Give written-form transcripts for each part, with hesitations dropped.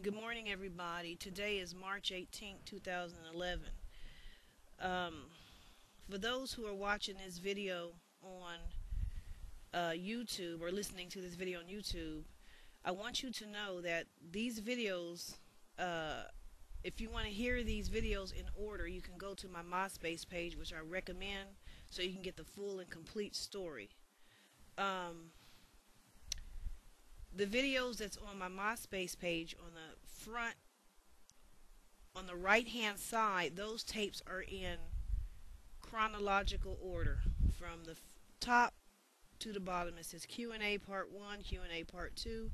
Good morning, everybody. Today is March 18th, 2011. For those who are watching this video on YouTube or listening to this video on YouTube, I want you to know that these videos, if you want to hear these videos in order, you can go to my MySpace page, which I recommend, so you can get the full and complete story. The videos that's on my MySpace page on the front, on the right hand side, those tapes are in chronological order from the top to the bottom. It says Q&A part 1, Q&A part 2.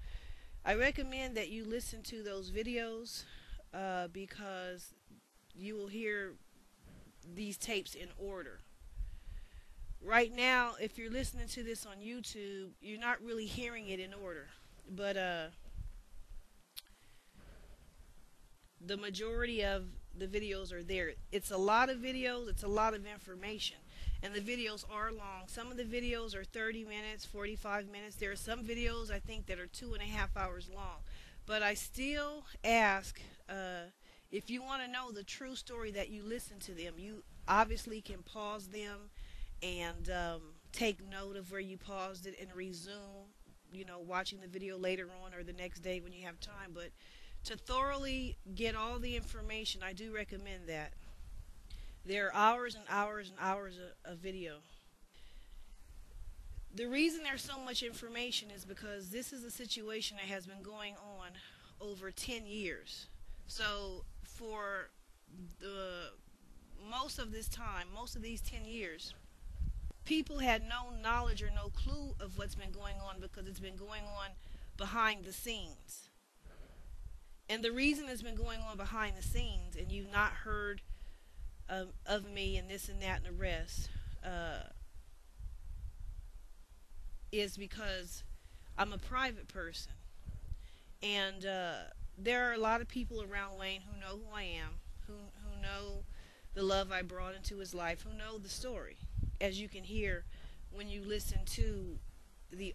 I recommend that you listen to those videos because you will hear these tapes in order. Right now, if you're listening to this on YouTube, you're not really hearing it in order. But the majority of the videos are there. It's a lot of videos, it's a lot of information, and the videos are long. Some of the videos are 30 minutes, 45 minutes. There are some videos I think that are 2.5 hours long. But I still ask, if you want to know the true story, that you listen to them. You obviously can pause them and take note of where you paused it and resume, watching the video later on or the next day when you have time. But to thoroughly get all the information, I do recommend that. There are hours and hours and hours of video. The reason there's so much information is because this is a situation that has been going on over 10 years. So for the most of this time, most of these 10 years, people had no knowledge or no clue of what's been going on because it's been going on behind the scenes. And the reason it's been going on behind the scenes, and you've not heard of me and this and that and the rest, is because I'm a private person. And there are a lot of people around Wayne who know who I am, who know the love I brought into his life, who know the story, as you can hear when you listen to the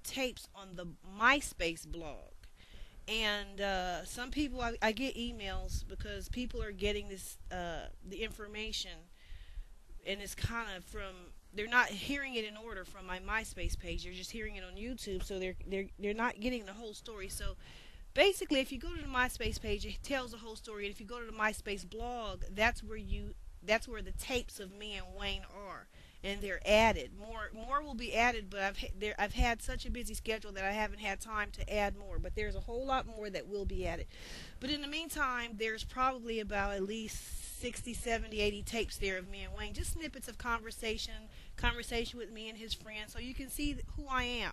tapes on the MySpace blog. And some people, I get emails because people are getting this the information, and it's kind of from, they're not hearing it in order from my MySpace page. They're just hearing it on YouTube, so they're not getting the whole story. So basically, if you go to the MySpace page, it tells the whole story. And if you go to the MySpace blog, that's where the tapes of me and Wayne are, and they're added. More will be added, but I've had such a busy schedule that I haven't had time to add more. But there's a whole lot more that will be added. But in the meantime, there's probably about at least 60, 70, 80 tapes there of me and Wayne, just snippets of conversation with me and his friends, so you can see who I am.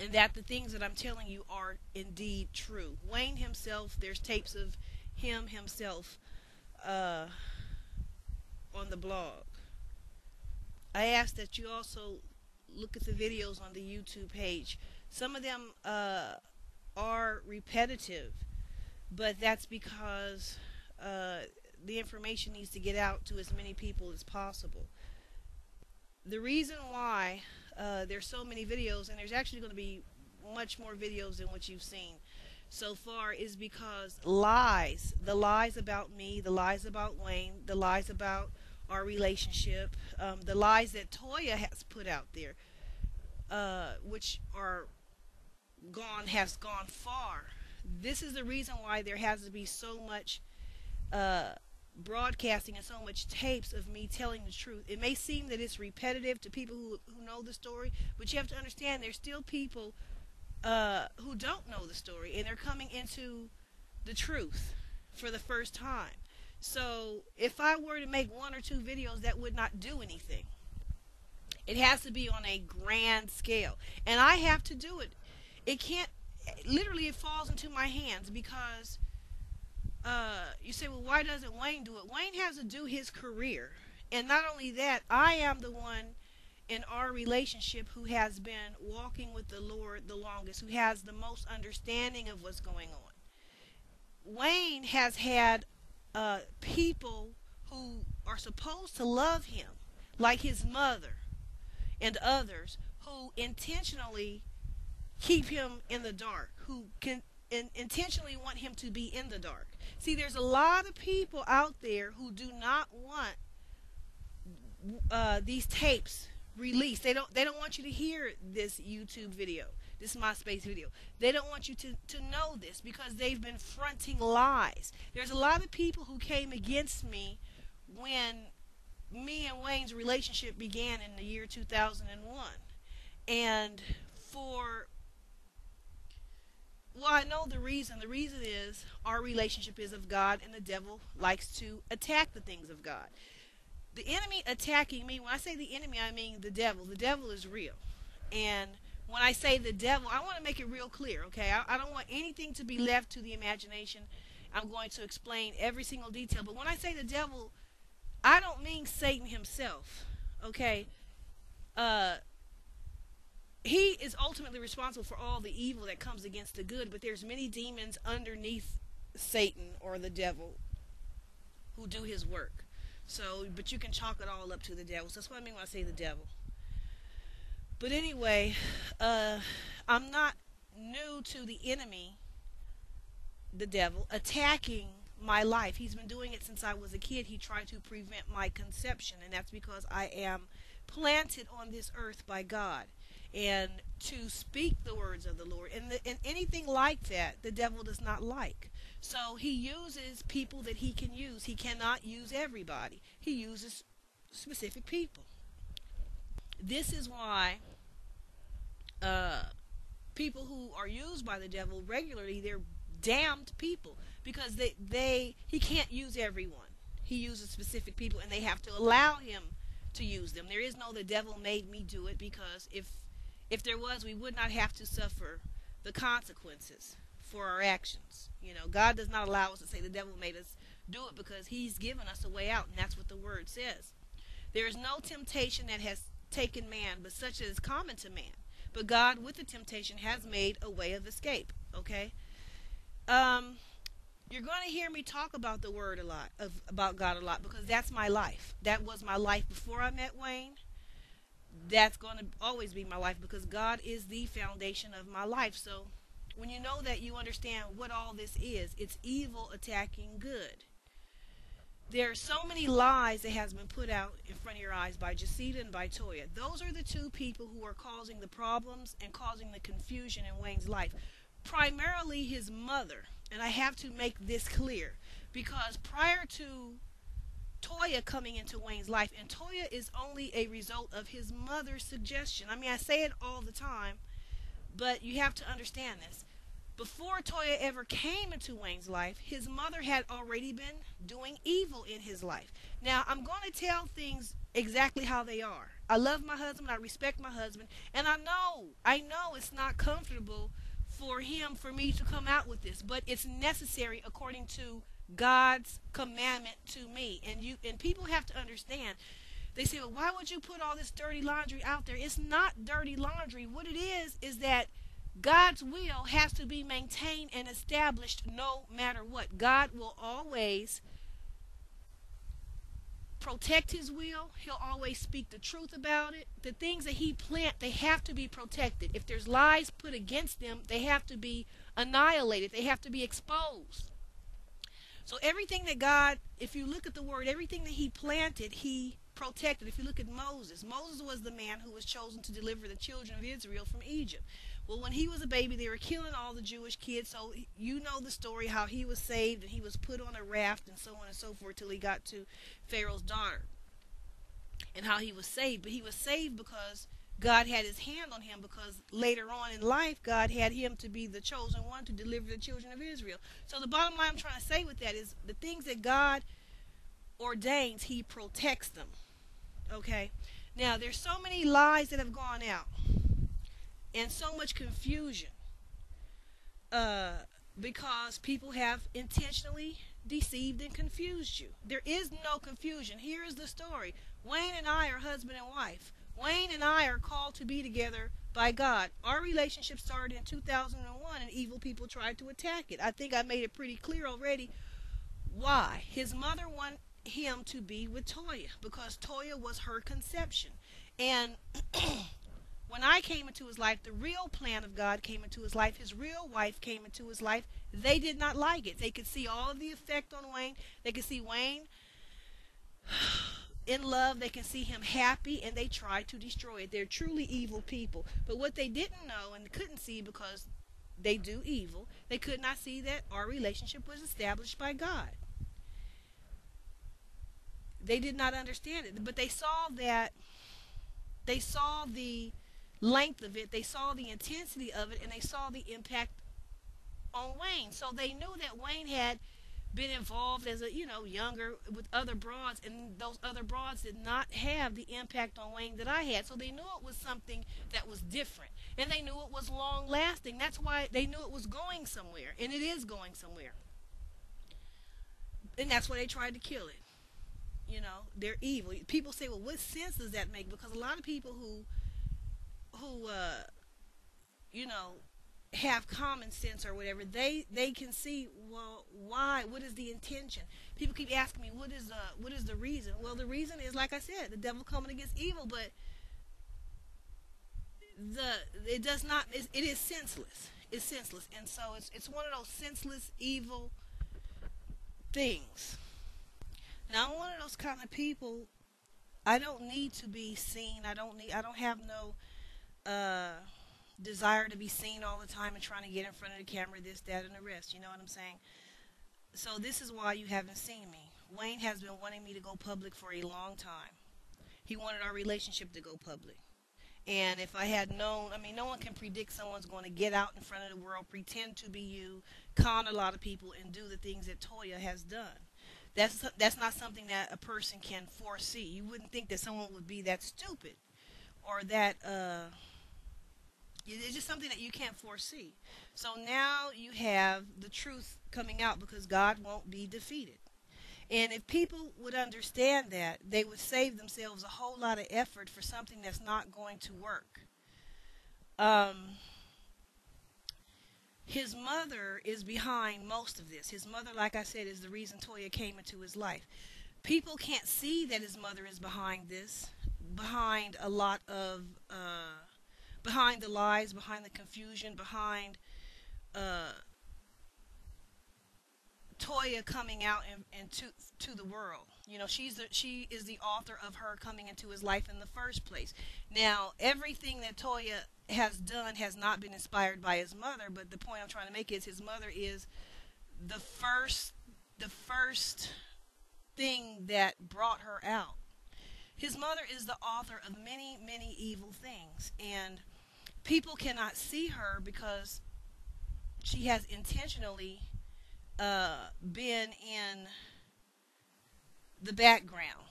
And that the things that I'm telling you are indeed true. Wayne himself, there's tapes of him himself on the blog. I ask that you also look at the videos on the YouTube page. Some of them are repetitive, but that's because the information needs to get out to as many people as possible. The reason why there's so many videos, and there's actually going to be much more videos than what you've seen so far, is because the lies about me, the lies about Wayne, the lies about our relationship, the lies that Toya has put out there, which has gone far. This is the reason why there has to be so much broadcasting and so much tapes of me telling the truth. It may seem that it's repetitive to people who know the story, but you have to understand there's still people who don't know the story, and they're coming into the truth for the first time. So if I were to make 1 or 2 videos, that would not do anything. It has to be on a grand scale, and I have to do it. It can't, literally it falls into my hands because you say, well, why doesn't Wayne do it? Wayne has to do his career. And not only that, I am the one in our relationship who has been walking with the Lord the longest, who has the most understanding of what's going on. Wayne has had people who are supposed to love him, like his mother and others, who intentionally keep him in the dark, who can intentionally want him to be in the dark. See, there's a lot of people out there who do not want these tapes released. They don't want you to hear this YouTube video, this MySpace video. They don't want you to know this because they've been fronting lies. There's a lot of people who came against me when me and Wayne's relationship began in the year 2001. And for, well, I know the reason. The reason is our relationship is of God, and the devil likes to attack the things of God. The enemy attacking me, when I say the enemy, I mean the devil. The devil is real. And when I say the devil, I want to make it real clear, okay? I don't want anything to be left to the imagination. I'm going to explain every single detail. But when I say the devil, I don't mean Satan himself, okay? He is ultimately responsible for all the evil that comes against the good, but there's many demons underneath Satan or the devil who do his work. So, but you can chalk it all up to the devil. So that's what I mean when I say the devil. But anyway, I'm not new to the enemy, the devil, attacking my life. He's been doing it since I was a kid. He tried to prevent my conception, and that's because I am planted on this earth by God. And to speak the words of the Lord, and anything like that, the devil does not like. So he uses people that he can use. He cannot use everybody. He uses specific people. This is why people who are used by the devil regularly, they're damned people, because he can't use everyone. He uses specific people, and they have to allow him to use them. There is no the devil made me do it, because if there was, we would not have to suffer the consequences for our actions. You know, God does not allow us to say the devil made us do it, because he's given us a way out, and that's what the word says. There is no temptation that has taken man, but such as common to man. But God, with the temptation, has made a way of escape. Okay? You're going to hear me talk about the word a lot, about God a lot, because that's my life. That was my life before I met Wayne. That's going to always be my life, because God is the foundation of my life. So when you know that, you understand what all this is. It's evil attacking good. There are so many lies that has been put out in front of your eyes by Jacita and by Toya. Those are the two people who are causing the problems and causing the confusion in Wayne's life. Primarily his mother. And I have to make this clear, because prior to Toya coming into Wayne's life, and Toya is only a result of his mother's suggestion. I mean, I say it all the time, but you have to understand this. Before Toya ever came into Wayne's life, his mother had already been doing evil in his life. Now, I'm going to tell things exactly how they are. I love my husband, I respect my husband, and I know it's not comfortable for me to come out with this, but it's necessary according to God's commandment to me. And people have to understand. They say, well, why would you put all this dirty laundry out there? It's not dirty laundry. What it is that God's will has to be maintained and established no matter what. God will always protect his will. He'll always speak the truth about it. The things that he plant, they have to be protected. If there's lies put against them, they have to be annihilated. They have to be exposed. So everything that God, if you look at the word, everything that he planted, he protected. If you look at Moses, Moses was the man who was chosen to deliver the children of Israel from Egypt. Well, when he was a baby, they were killing all the Jewish kids. So you know the story, how he was saved and he was put on a raft and so on and so forth till he got to Pharaoh's daughter, and how he was saved. But he was saved because God had his hand on him, because later on in life, God had him to be the chosen one to deliver the children of Israel. So the bottom line I'm trying to say with that is the things that God ordains, he protects them. Okay? Now, there's so many lies that have gone out and so much confusion because people have intentionally deceived and confused you. There is no confusion. Here is the story. Wayne and I are husband and wife. Wayne and I are called to be together by God. Our relationship started in 2001, and evil people tried to attack it. I think I made it pretty clear already why. His mother wanted him to be with Toya because Toya was her conception. And When I came into his life, the real plan of God came into his life. His real wife came into his life. They did not like it. They could see all of the effect on Wayne. They could see Wayne in love. They can see him happy, and they tried to destroy it. They're truly evil people. But what they didn't know and couldn't see, because they do evil, they could not see that our relationship was established by God. They did not understand it, but they saw that. They saw the length of it, they saw the intensity of it, and they saw the impact on Wayne. So they knew that Wayne had been involved as a, younger with other broads, and those other broads did not have the impact on Wayne that I had. So they knew it was something that was different, and they knew it was long lasting. That's why they knew it was going somewhere, and it is going somewhere. And that's why they tried to kill it. They're evil. People say, well, what sense does that make? Because a lot of people who you know have common sense or whatever, they can see, well, why, what is the intention. People keep asking me, what is the reason. Well, the reason is, like I said, the devil coming against evil, but it does not, it is senseless. It's senseless. And so it's one of those senseless evil things. Now, I'm one of those kind of people. I don't need to be seen. I don't have no desire to be seen all the time and trying to get in front of the camera, this, that, and the rest. You know what I'm saying? So this is why you haven't seen me. Wayne has been wanting me to go public for a long time. He wanted our relationship to go public. And if I had known, I mean, no one can predict someone's going to get out in front of the world, pretend to be you, con a lot of people, and do the things that Toya has done. That's not something that a person can foresee. You wouldn't think that someone would be that stupid, or that it's just something that you can't foresee. So now you have the truth coming out, because God won't be defeated. And if people would understand that, they would save themselves a whole lot of effort for something that's not going to work. His mother is behind most of this. His mother, like I said, is the reason Toya came into his life. People can't see that his mother is behind this, behind a lot of, behind the lies, behind the confusion, behind Toya coming out and to the world. She is the author of her coming into his life in the first place. Now, everything that Toya has done has not been inspired by his mother, but the point I'm trying to make is his mother is the first thing that brought her out. His mother is the author of many, many evil things, and people cannot see her because she has intentionally been in the background.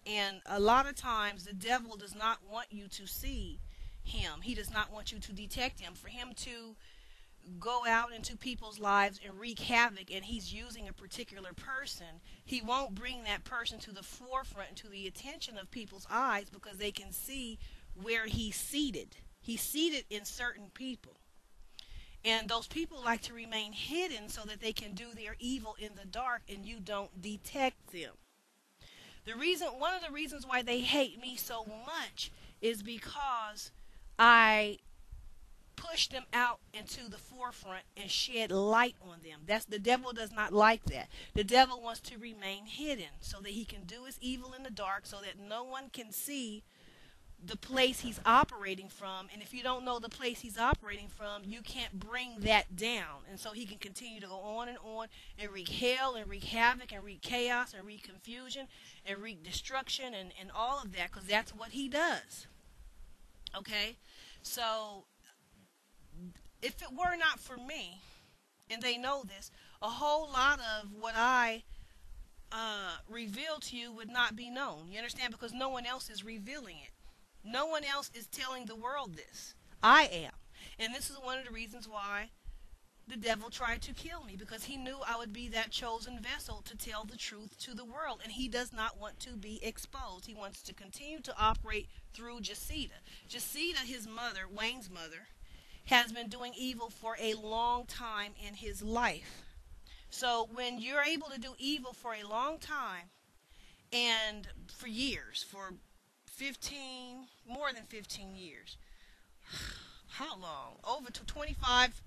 And a lot of times the devil does not want you to see him. He does not want you to detect him. For him to go out into people's lives and wreak havoc, and he's using a particular person, he won't bring that person to the forefront, to the attention of people's eyes, because they can see where he's seated. He's seated in certain people. And those people like to remain hidden so that they can do their evil in the dark and you don't detect them. One of the reasons why they hate me so much is because I push them out into the forefront and shed light on them. The devil does not like that. The devil wants to remain hidden so that he can do his evil in the dark, so that no one can see the place he's operating from. And if you don't know the place he's operating from, you can't bring that down. And so he can continue to go on and wreak hell and wreak havoc and wreak chaos and wreak confusion and wreak destruction and all of that, because that's what he does. Okay? So if it were not for me, and they know this, a whole lot of what I reveal to you would not be known. You understand? Because no one else is revealing it. No one else is telling the world this. I am. And this is one of the reasons why the devil tried to kill me, because he knew I would be that chosen vessel to tell the truth to the world. And he does not want to be exposed. He wants to continue to operate through Jacita. Jacita, his mother, Wayne's mother, has been doing evil for a long time in his life. So when you're able to do evil for a long time, and for years, for more than 15 years, how long? Over to 25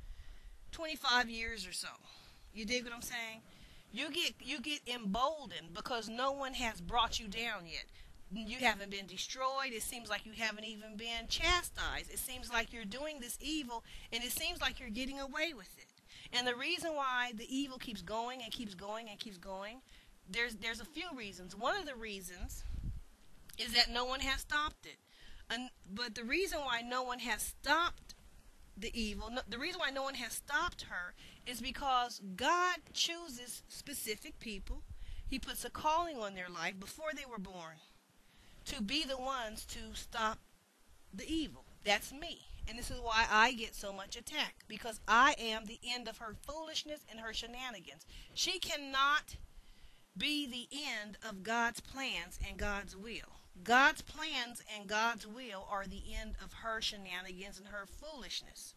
years or so. You dig what I'm saying? You get emboldened because no one has brought you down yet. You haven't been destroyed. It seems like you haven't even been chastised. It seems like you're doing this evil, and it seems like you're getting away with it. And the reason why the evil keeps going and keeps going and keeps going, there's a few reasons. One of the reasons is that no one has stopped it. But the reason why no one has stopped the evil, the reason why no one has stopped her is because God chooses specific people. He puts a calling on their life before they were born to be the ones to stop the evil. That's me. And this is why I get so much attack, because I am the end of her foolishness and her shenanigans. She cannot be the end of God's plans and God's will. God's plans and God's will are the end of her shenanigans and her foolishness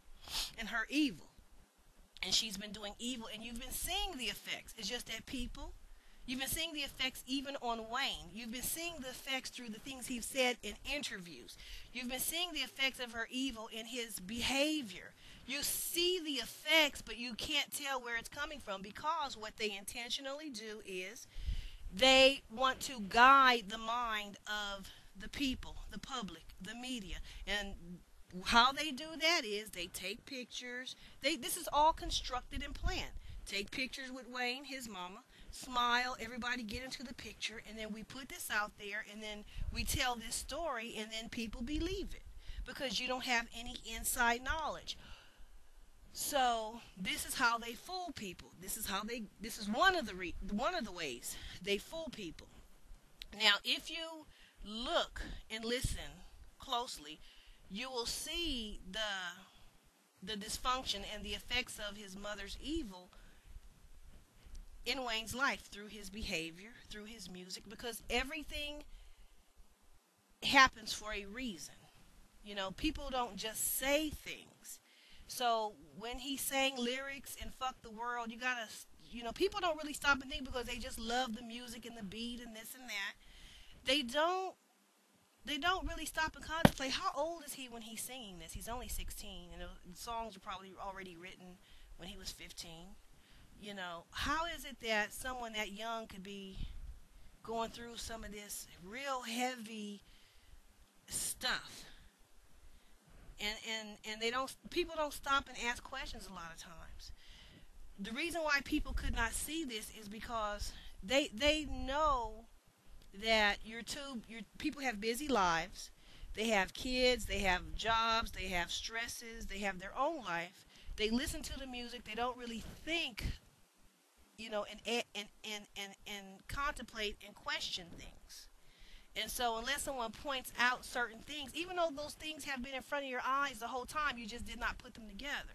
and her evil. And she's been doing evil, and you've been seeing the effects. It's just that you've been seeing the effects even on Wayne. You've been seeing the effects through the things he's said in interviews. You've been seeing the effects of her evil in his behavior. You see the effects, but you can't tell where it's coming from, because what they intentionally do is they want to guide the mind of the people, the public, the media. And how they do that is they take pictures. This is all constructed and planned. Take pictures with Wayne, his mama, smile, everybody get into the picture, and then we put this out there, and then we tell this story, and then people believe it because you don't have any inside knowledge. So this is how they fool people. This is one of the ways they fool people. Now, if you look and listen closely, you will see the dysfunction and the effects of his mother's evil in Wayne's life through his behavior, through his music, because everything happens for a reason. You know, people don't just say things. So when he sang lyrics and fuck the world, people don't really stop and think because they just love the music and the beat and this and that. They don't really stop and contemplate, how old is he when he's singing this? He's only 16, and the songs are probably already written when he was 15. You know, how is it that someone that young could be going through some of this real heavy stuff? And people don't stop and ask questions a lot of times. The reason why people could not see this is because they know that people have busy lives. They have kids, they have jobs, they have stresses, they have their own life. They listen to the music, they don't really think, and contemplate and question things. And so unless someone points out certain things, even though those things have been in front of your eyes the whole time, you just did not put them together.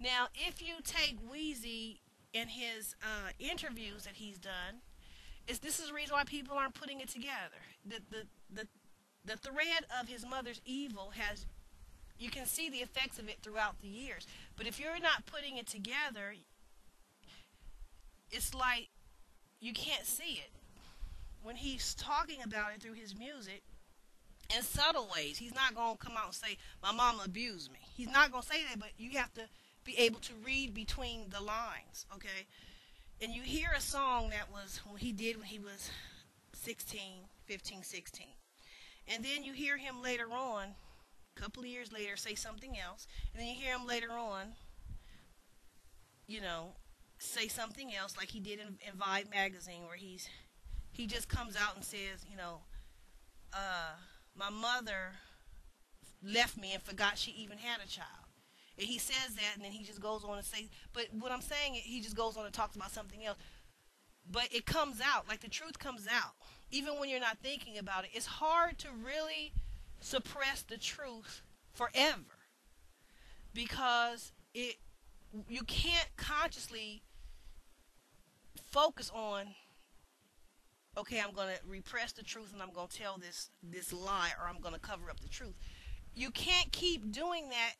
Now, if you take Weezy in his interviews that he's done, this is the reason why people aren't putting it together. The thread of his mother's evil you can see the effects of it throughout the years. But if you're not putting it together, it's like you can't see it. When he's talking about it through his music, in subtle ways, he's not going to come out and say, my mama abused me. He's not going to say that, but you have to be able to read between the lines, okay? And you hear a song that was when he was 15, 16. And then you hear him later on, a couple of years later, say something else. And then you hear him later on, say something else, like he did in Vibe magazine, where he just comes out and says, my mother left me and forgot she even had a child. And he says that, and then he just goes on and say, but what I'm saying, he just goes on and talks about something else. But it comes out, like the truth comes out, even when you're not thinking about it. It's hard to really suppress the truth forever, because you can't consciously focus on, okay, I'm going to repress the truth and I'm going to tell this lie, or I'm going to cover up the truth. You can't keep doing that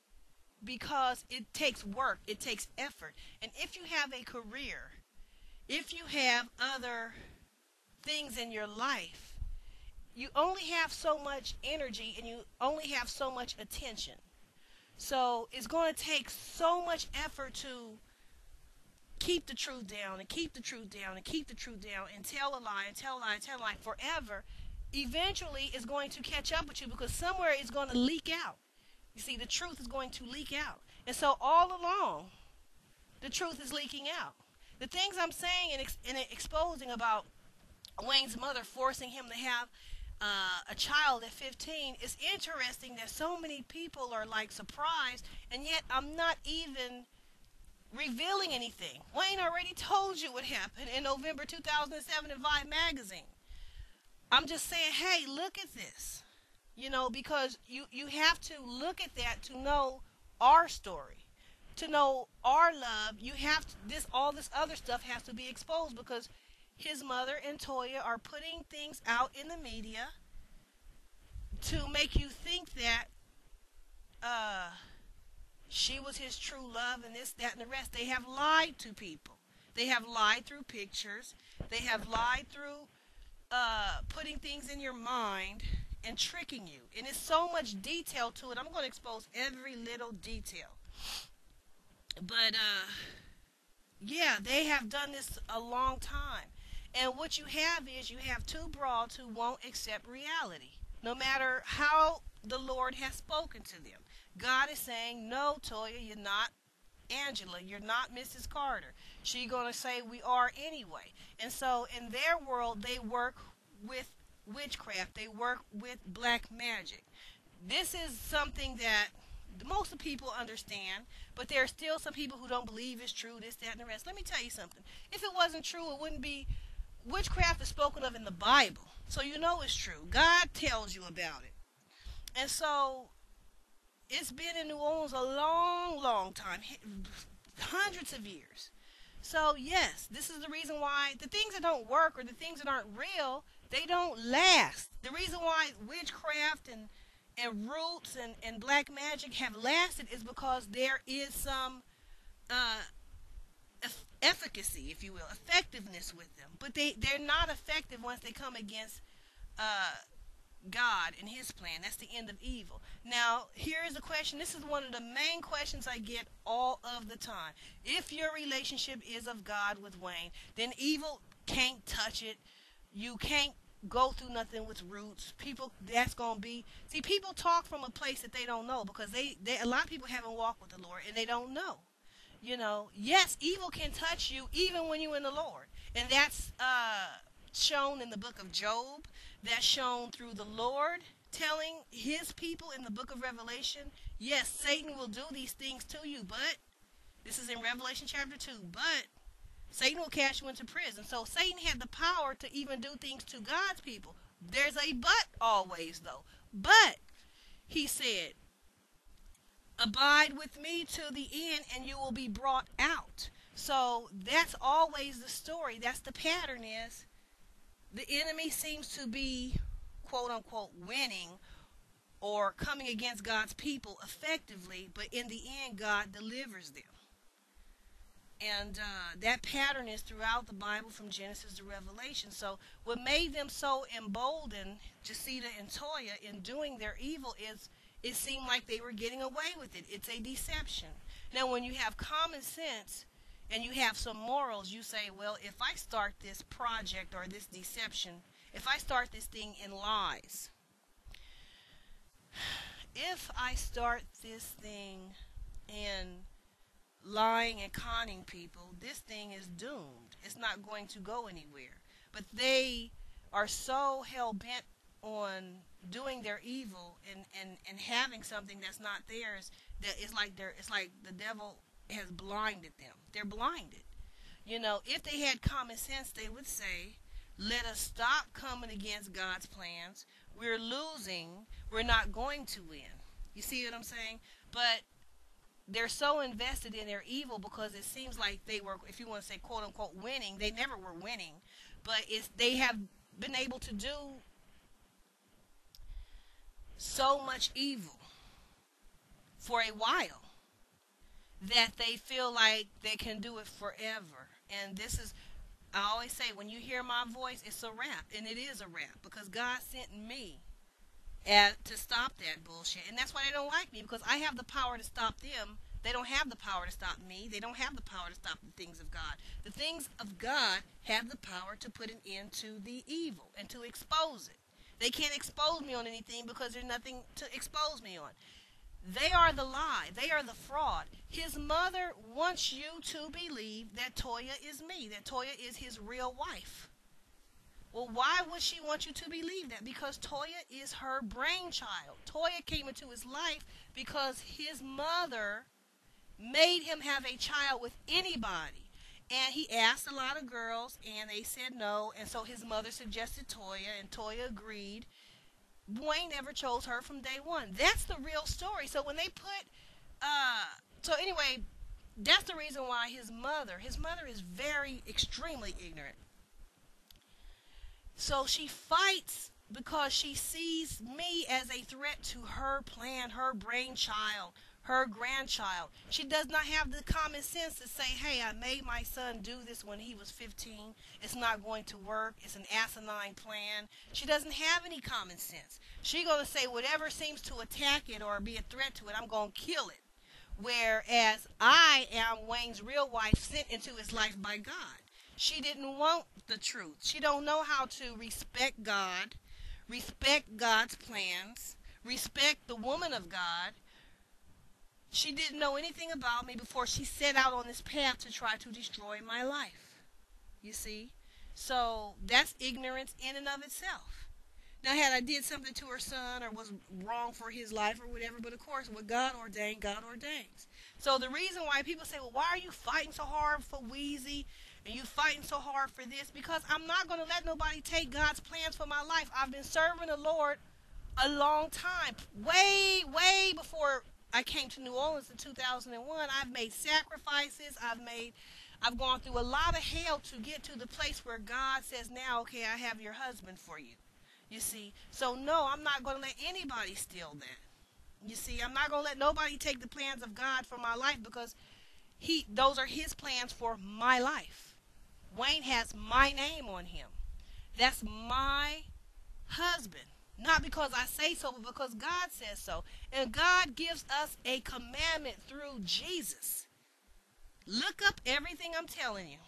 because it takes work, it takes effort. And if you have a career, if you have other things in your life, you only have so much energy and you only have so much attention. So it's going to take so much effort to keep the truth down and keep the truth down and keep the truth down and tell a lie and tell a lie and tell a lie forever. Eventually it's going to catch up with you because somewhere it's going to leak out. You see, the truth is going to leak out. And so all along, the truth is leaking out. The things I'm saying and exposing about Wayne's mother forcing him to have a child at 15 is interesting that so many people are like surprised, and yet I'm not even revealing anything. Wayne already told you what happened in November 2007 in Vibe magazine. I'm just saying, hey, look at this. Because you have to look at that to know our story. To know our love, you have to, all this other stuff has to be exposed because his mother and Toya are putting things out in the media to make you think that she was his true love and this, that, and the rest. They have lied to people. They have lied through pictures. They have lied through putting things in your mind and tricking you. And it's so much detail to it. I'm going to expose every little detail. But, yeah, they have done this a long time. And what you have is you have two broads who won't accept reality, no matter how the Lord has spoken to them. God is saying, no, Toya, you're not Angela. You're not Mrs. Carter. She's going to say we are anyway. And so in their world, they work with witchcraft. They work with black magic. This is something that most of the people understand, but there are still some people who don't believe it's true, this, that, and the rest. Let me tell you something. If it wasn't true, it wouldn't be. Witchcraft is spoken of in the Bible, so you know it's true. God tells you about it. And so it's been in New Orleans a long, long time, hundreds of years. So yes, this is the reason why the things that don't work or the things that aren't real, they don't last. The reason why witchcraft and roots and black magic have lasted is because there is some efficacy, if you will, effectiveness with them. But they're not effective once they come against God and his plan. That's the end of evil. Now, here is a question. This is one of the main questions I get all of the time. If your relationship is of God with Wayne, then evil can't touch it. You can't go through nothing with roots. People, that's going to be... See, people talk from a place that they don't know because a lot of people haven't walked with the Lord and they don't know. Yes, evil can touch you even when you're in the Lord. And that's shown in the book of Job. That's shown through the Lord telling his people in the book of Revelation, yes, Satan will do these things to you, but, this is in Revelation chapter 2, but Satan will cast you into prison. So Satan had the power to even do things to God's people. There's a but always, though. But, he said, abide with me to the end and you will be brought out. So that's always the story. That's the pattern is the enemy seems to be, quote unquote, winning or coming against God's people effectively, but in the end, God delivers them. And that pattern is throughout the Bible from Genesis to Revelation. So what made them so emboldened, Jacita and Toya, in doing their evil is it seemed like they were getting away with it. It's a deception. Now, when you have common sense and you have some morals, you say, well, if I start this project or this deception, if I start this thing in lies, if I start this thing in lying and conning people, this thing is doomed. It's not going to go anywhere. But they are so hell-bent on doing their evil and having something that's not theirs that it's like the devil has blinded them. They're blinded. If they had common sense, they would say, let us stop coming against God's plans. We're losing. We're not going to win. You see what I'm saying? But they're so invested in their evil because it seems like they were, if you want to say quote unquote winning, they never were winning, but they have been able to do so much evil for a while that they feel like they can do it forever. And this is, I always say, when you hear my voice, it's a rap, and it is a rap because God sent me to stop that bullshit. And that's why they don't like me, because I have the power to stop them. They don't have the power to stop me. They don't have the power to stop the things of God. The things of God have the power to put an end to the evil and to expose it. They can't expose me on anything because there's nothing to expose me on. They are the lie. They are the fraud. His mother wants you to believe that Toya is me, that Toya is his real wife. Well, why would she want you to believe that? Because Toya is her brainchild. Toya came into his life because his mother made him have a child with anybody. And he asked a lot of girls, and they said no. And so his mother suggested Toya, and Toya agreed. Wayne never chose her from day one. That's the real story. So when they put, so anyway, that's the reason why his mother is very, extremely ignorant. So she fights because she sees me as a threat to her plan, her brainchild, her grandchild. She does not have the common sense to say, hey, I made my son do this when he was 15. It's not going to work. It's an asinine plan. She doesn't have any common sense. She's going to say whatever seems to attack it or be a threat to it, I'm going to kill it. Whereas I am Wayne's real wife sent into his life by God. She didn't want the truth. She don't know how to respect God, respect God's plans, respect the woman of God. She didn't know anything about me before she set out on this path to try to destroy my life. You see? So that's ignorance in and of itself. Now, had I did something to her son or was wrong for his life or whatever, but of course, what God ordained, God ordains. So the reason why people say, well, why are you fighting so hard for Wheezy? And you fighting so hard for this? Because I'm not going to let nobody take God's plans for my life. I've been serving the Lord a long time. Way, way before I came to New Orleans in 2001. I've made sacrifices. I've gone through a lot of hell to get to the place where God says, now, okay, I have your husband for you. You see? So, no, I'm not going to let anybody steal that. You see? I'm not going to let nobody take the plans of God for my life because those are his plans for my life. Wayne has my name on him. That's my husband. Not because I say so, but because God says so. And God gives us a commandment through Jesus. Look up everything I'm telling you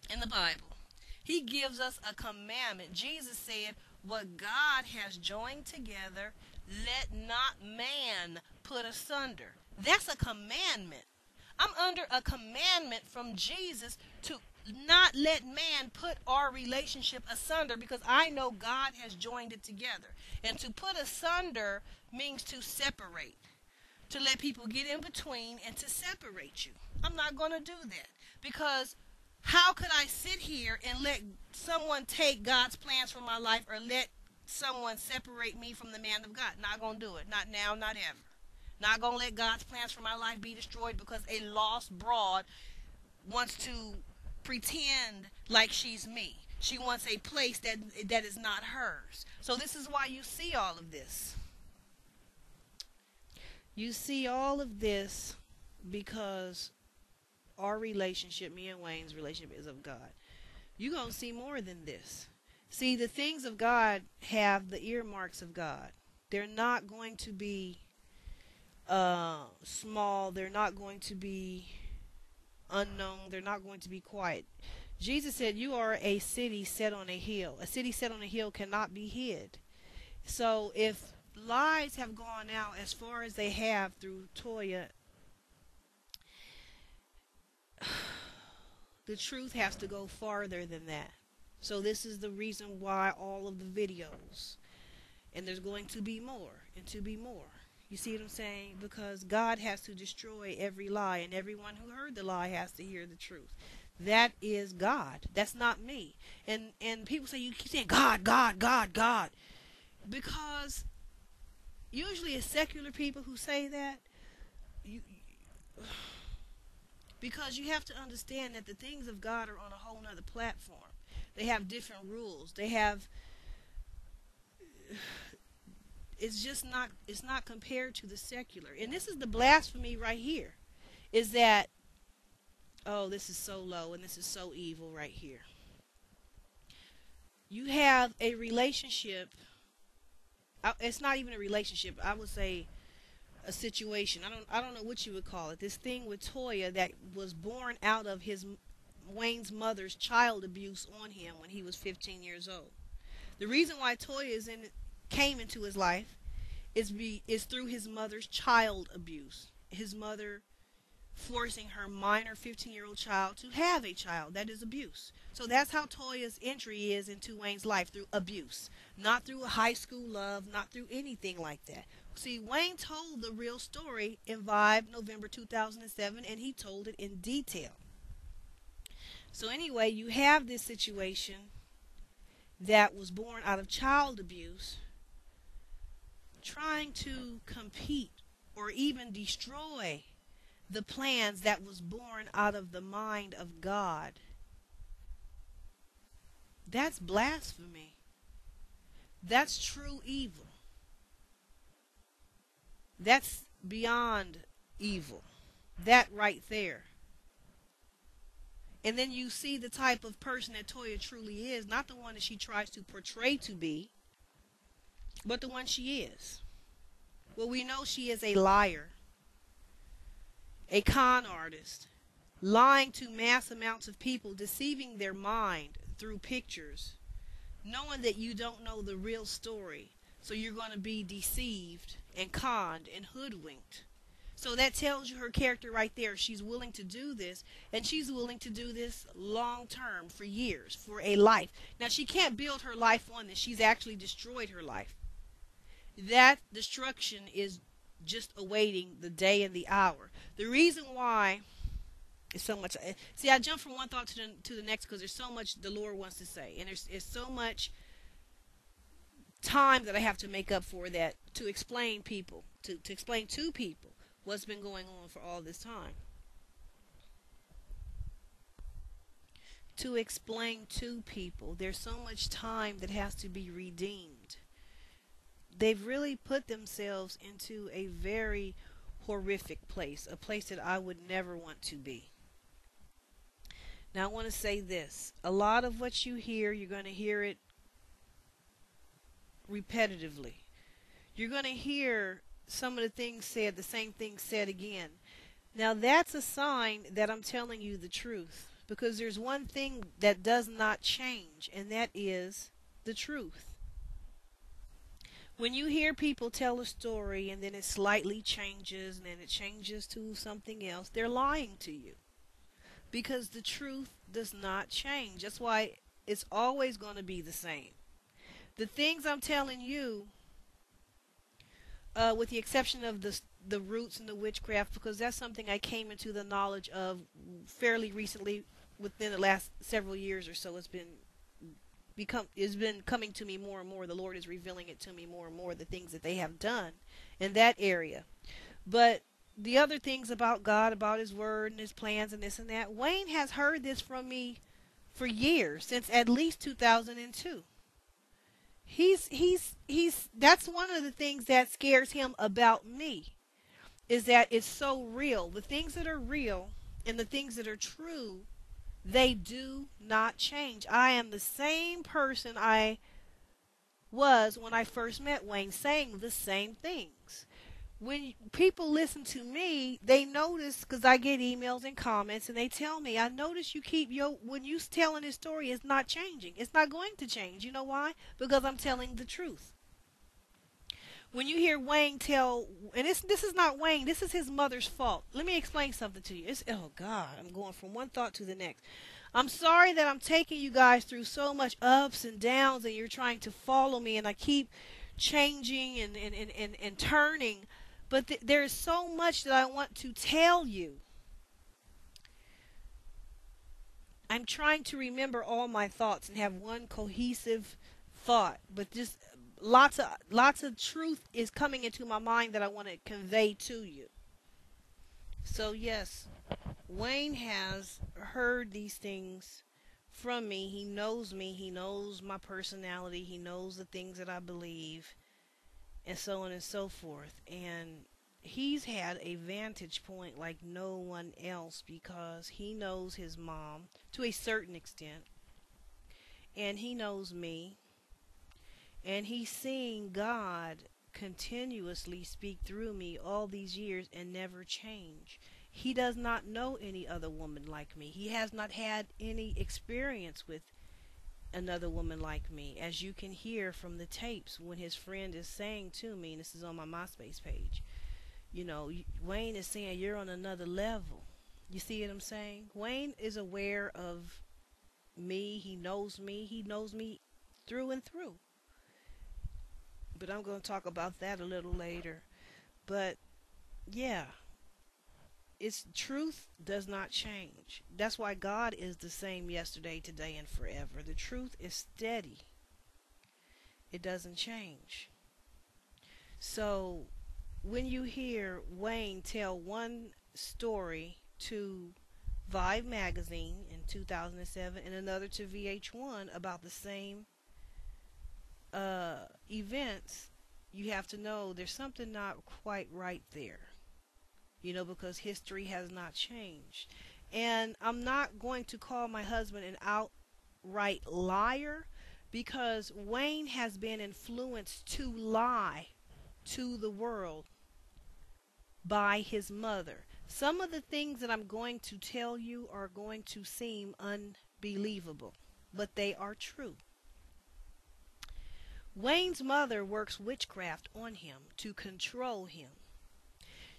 in the Bible. He gives us a commandment. Jesus said, what God has joined together, let not man put asunder. That's a commandment. I'm under a commandment from Jesus to not let man put our relationship asunder, because I know God has joined it together. And to put asunder means to separate, to let people get in between and to separate you. I'm not going to do that, because how could I sit here and let someone take God's plans for my life, or let someone separate me from the man of God? Not going to do it. Not now, not ever. Not going to let God's plans for my life be destroyed because a lost broad wants to pretend like she's me. She wants a place that is not hers. So this is why you see all of this. You see all of this because our relationship, me and Wayne's relationship, is of God. You're going to see more than this. See, the things of God have the earmarks of God. They're not going to be small. They're not going to be unknown. They're not going to be quiet. Jesus said, you are a city set on a hill. A city set on a hill cannot be hid. So if lies have gone out as far as they have through Toya, the truth has to go farther than that. So this is the reason why all of the videos, and there's going to be more and to be more. You see what I'm saying? Because God has to destroy every lie, and everyone who heard the lie has to hear the truth. That is God. That's not me. And people say, you keep saying God, God, God, God. Because usually it's secular people who say that. Because you have to understand that the things of God are on a whole nother platform. They have different rules. They have... it's not compared to the secular. And this is the blasphemy right here. Is that, oh, this is so low and this is so evil right here. You have a relationship it's not even a relationship. I would say a situation. I don't know what you would call it. This thing with Toya that was born out of his Wayne's mother's child abuse on him when he was 15 years old. The reason why Toya came into his life is through his mother's child abuse. His mother forcing her minor 15-year-old child to have a child. That is abuse. So that's how Toya's entry is into Wayne's life, through abuse. Not through a high school love, not through anything like that. See, Wayne told the real story in Vibe November 2007, and he told it in detail. So anyway, you have this situation that was born out of child abuse, trying to compete or even destroy the plans that was born out of the mind of God. That's blasphemy. That's true evil. That's beyond evil. That right there. And then you see the type of person that Toya truly is, not the one that she tries to portray to be, but the one she is. Well, we know she is a liar, a con artist, lying to mass amounts of people, deceiving their mind through pictures, knowing that you don't know the real story. So you're going to be deceived and conned and hoodwinked. So that tells you her character right there. She's willing to do this, and she's willing to do this long term, for years, for a life. Now, she can't build her life on this. She's actually destroyed her life. That destruction is just awaiting the day and the hour. The reason why is so much. See, I jump from one thought to the next because there's so much the Lord wants to say, and there's so much time that I have to make up for that to explain people, to explain to people what's been going on for all this time. To explain to people, there's so much time that has to be redeemed. They've really put themselves into a very horrific place, a place that I would never want to be. Now, I want to say this. A lot of what you hear, you're going to hear it repetitively. You're going to hear some of the things said, the same things said again. Now, that's a sign that I'm telling you the truth, because there's one thing that does not change, and that is the truth. When you hear people tell a story and then it slightly changes and then it changes to something else, they're lying to you, because the truth does not change. That's why it's always going to be the same. The things I'm telling you, with the exception of the roots and the witchcraft, because that's something I came into the knowledge of fairly recently, within the last several years or so. It's been coming to me more and more. The Lord is revealing it to me more and more, the things that they have done in that area. But the other things about God, about His Word and His plans and this and that, Wayne has heard this from me for years, since at least 2002. That's one of the things that scares him about me, is that it's so real. The things that are real and the things that are true, they do not change. I am the same person I was when I first met Wayne, saying the same things. When people listen to me, they notice, because I get emails and comments, and they tell me, I notice you keep when you telling this story, it's not changing. It's not going to change. You know why? Because I'm telling the truth. When you hear Wayne tell, and this is not Wayne, this is his mother's fault. Let me explain something to you. Oh God, I'm going from one thought to the next. I'm sorry that I'm taking you guys through so much ups and downs, and you're trying to follow me, and I keep changing and turning. But there is so much that I want to tell you. I'm trying to remember all my thoughts and have one cohesive thought, but just lots of truth is coming into my mind that I want to convey to you. So yes, Wayne has heard these things from me. He knows me. He knows my personality. He knows the things that I believe, and so on and so forth. And he's had a vantage point like no one else, because he knows his mom to a certain extent, and he knows me, And he's seeing God continuously speak through me all these years and never change. He does not know any other woman like me. He has not had any experience with another woman like me, as you can hear from the tapes when his friend is saying to me, and this is on my MySpace page, you know, Wayne is saying you're on another level. You see what I'm saying? Wayne is aware of me. He knows me. He knows me through and through. But I'm going to talk about that a little later. But yeah, its truth does not change. That's why God is the same yesterday, today, and forever. The truth is steady. It doesn't change. So when you hear Wayne tell one story to Vibe magazine in 2007 and another to VH1 about the same events, you have to know there's something not quite right there. You know, because history has not changed. And I'm not going to call my husband an outright liar, because Wayne has been influenced to lie to the world by his mother. Some of the things that I'm going to tell you are going to seem unbelievable, but they are true. Wayne's mother works witchcraft on him to control him.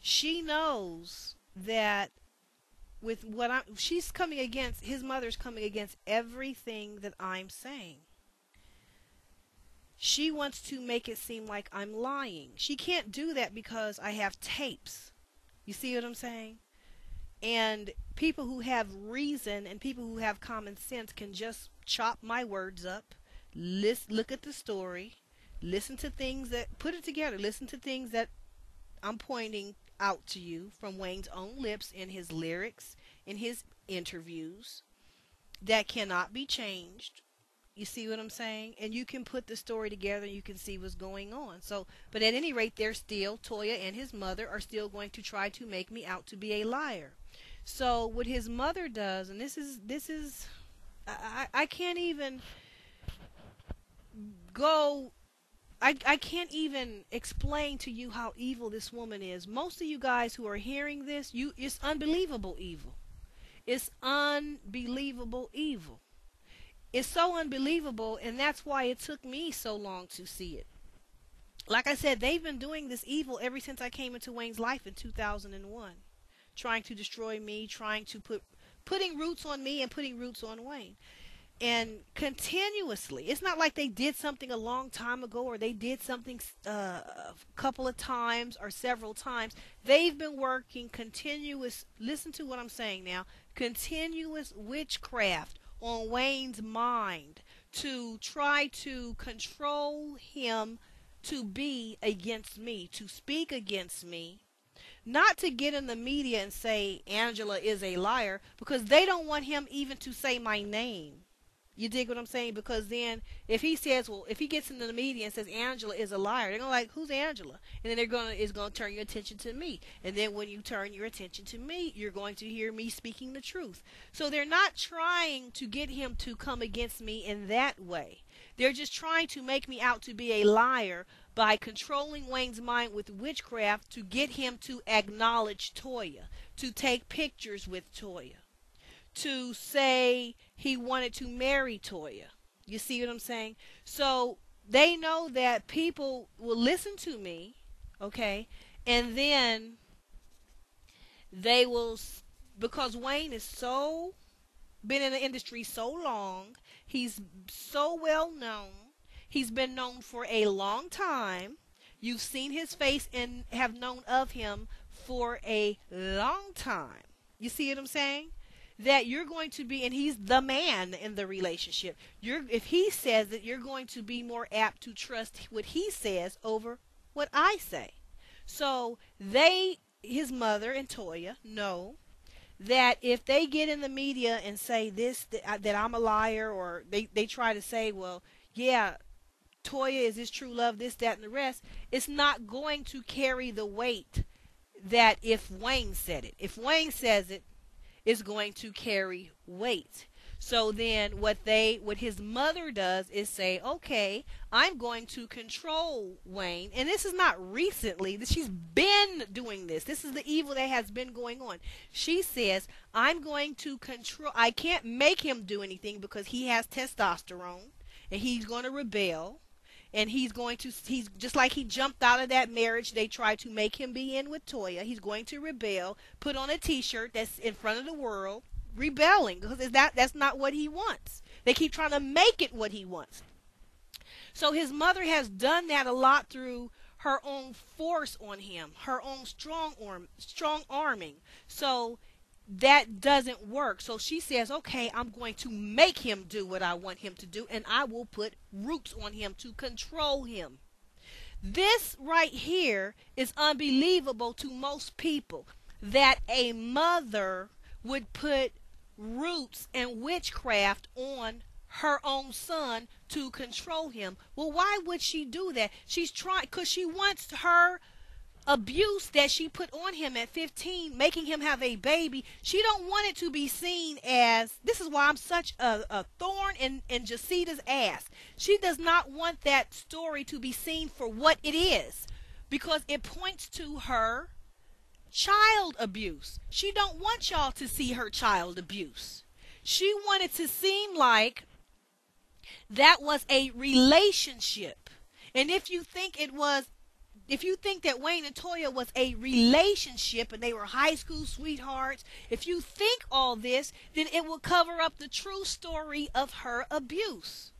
She knows that with what she's coming against, his mother's coming against everything that I'm saying. She wants to make it seem like I'm lying. She can't do that because I have tapes. You see what I'm saying? And people who have reason and people who have common sense can just chop my words up, look at the story, listen to things that, put it together, listen to things that I'm pointing out to you from Wayne's own lips, in his lyrics, in his interviews, that cannot be changed. You see what I'm saying? And you can put the story together and you can see what's going on. So, but at any rate, they're still, Toya and his mother are still going to try to make me out to be a liar. So what his mother does, and this is, I can't even go, I can't even explain to you how evil this woman is. Most of you guys who are hearing this, it's unbelievable evil. It's unbelievable evil. It's so unbelievable, and that's why it took me so long to see it. Like I said, they've been doing this evil ever since I came into Wayne's life in 2001. Trying to destroy me, trying to putting roots on me and putting roots on Wayne. And continuously, it's not like they did something a long time ago or they did something a couple of times or several times. They've been working continuous, listen to what I'm saying now, continuous witchcraft on Wayne's mind to try to control him to be against me, to speak against me, not to get in the media and say Angela is a liar, because they don't want him even to say my name. You dig what I'm saying? Because then if he says, well, if he gets into the media and says Angela is a liar, they're going to like, who's Angela? And then it's going to turn your attention to me. And then when you turn your attention to me, you're going to hear me speaking the truth. So they're not trying to get him to come against me in that way. They're just trying to make me out to be a liar by controlling Wayne's mind with witchcraft to get him to acknowledge Toya, to take pictures with Toya, to say he wanted to marry Toya. You see what I'm saying? So they know that people will listen to me, okay, and then they will, because Wayne is so, been in the industry so long, he's so well known, he's been known for a long time, you've seen his face and have known of him for a long time. You see what I'm saying? That you're going to be, and he's the man in the relationship. If he says it, you're going to be more apt to trust what he says over what I say. So his mother and Toya know that if they get in the media and say this, that I'm a liar, or they try to say, well, yeah, Toya is his true love, this, that, and the rest, it's not going to carry the weight that if Wayne said it. If Wayne says it, is going to carry weight. So then what his mother does is say, okay, I'm going to control Wayne. And this is not recently. She's been doing this. This is the evil that has been going on. She says, I'm going to control. I can't make him do anything because he has testosterone and he's going to rebel. And he's just like he jumped out of that marriage they tried to make him be in with Toya. He's going to rebel, put on a t-shirt that's in front of the world, rebelling, because that's not what he wants. They keep trying to make it what he wants. So his mother has done that a lot through her own force on him, her own strong arming. So that doesn't work. So she says, okay, I'm going to make him do what I want him to do, and I will put roots on him to control him. This right here is unbelievable to most people, that a mother would put roots and witchcraft on her own son to control him. Well, why would she do that? She's trying, because she wants her abuse that she put on him at 15, making him have a baby. She don't want it to be seen as, this is why I'm such a thorn in Jacita's ass. She does not want that story to be seen for what it is, because it points to her child abuse. She don't want y'all to see her child abuse. She wanted to seem like that was a relationship. And if you think that Wayne and Toya was a relationship and they were high school sweethearts, if you think all this, then it will cover up the true story of her abuse.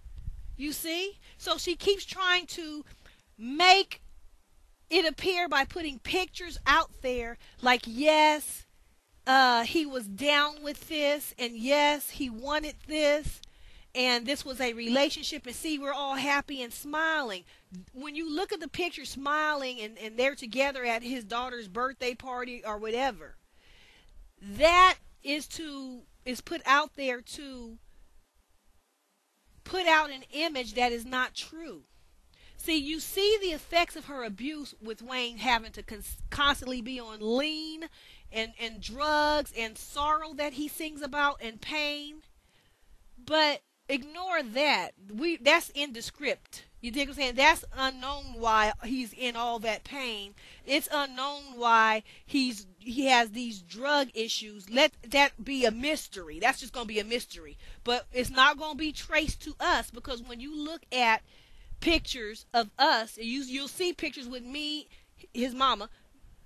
You see? So she keeps trying to make it appear by putting pictures out there like, yes, he was down with this, and yes, he wanted this, and this was a relationship, and see, we're all happy and smiling. When you look at the picture smiling and they're together at his daughter's birthday party or whatever, that is put out there to put out an image that is not true. See, you see the effects of her abuse with Wayne having to constantly be on lean and drugs and sorrow that he sings about and pain. But ignore that. That's indescript. You dig what I'm saying? That's unknown why he's in all that pain. It's unknown why he has these drug issues. Let that be a mystery. That's just going to be a mystery. But it's not going to be traced to us, because when you look at pictures of us, you'll see pictures with me, his mama,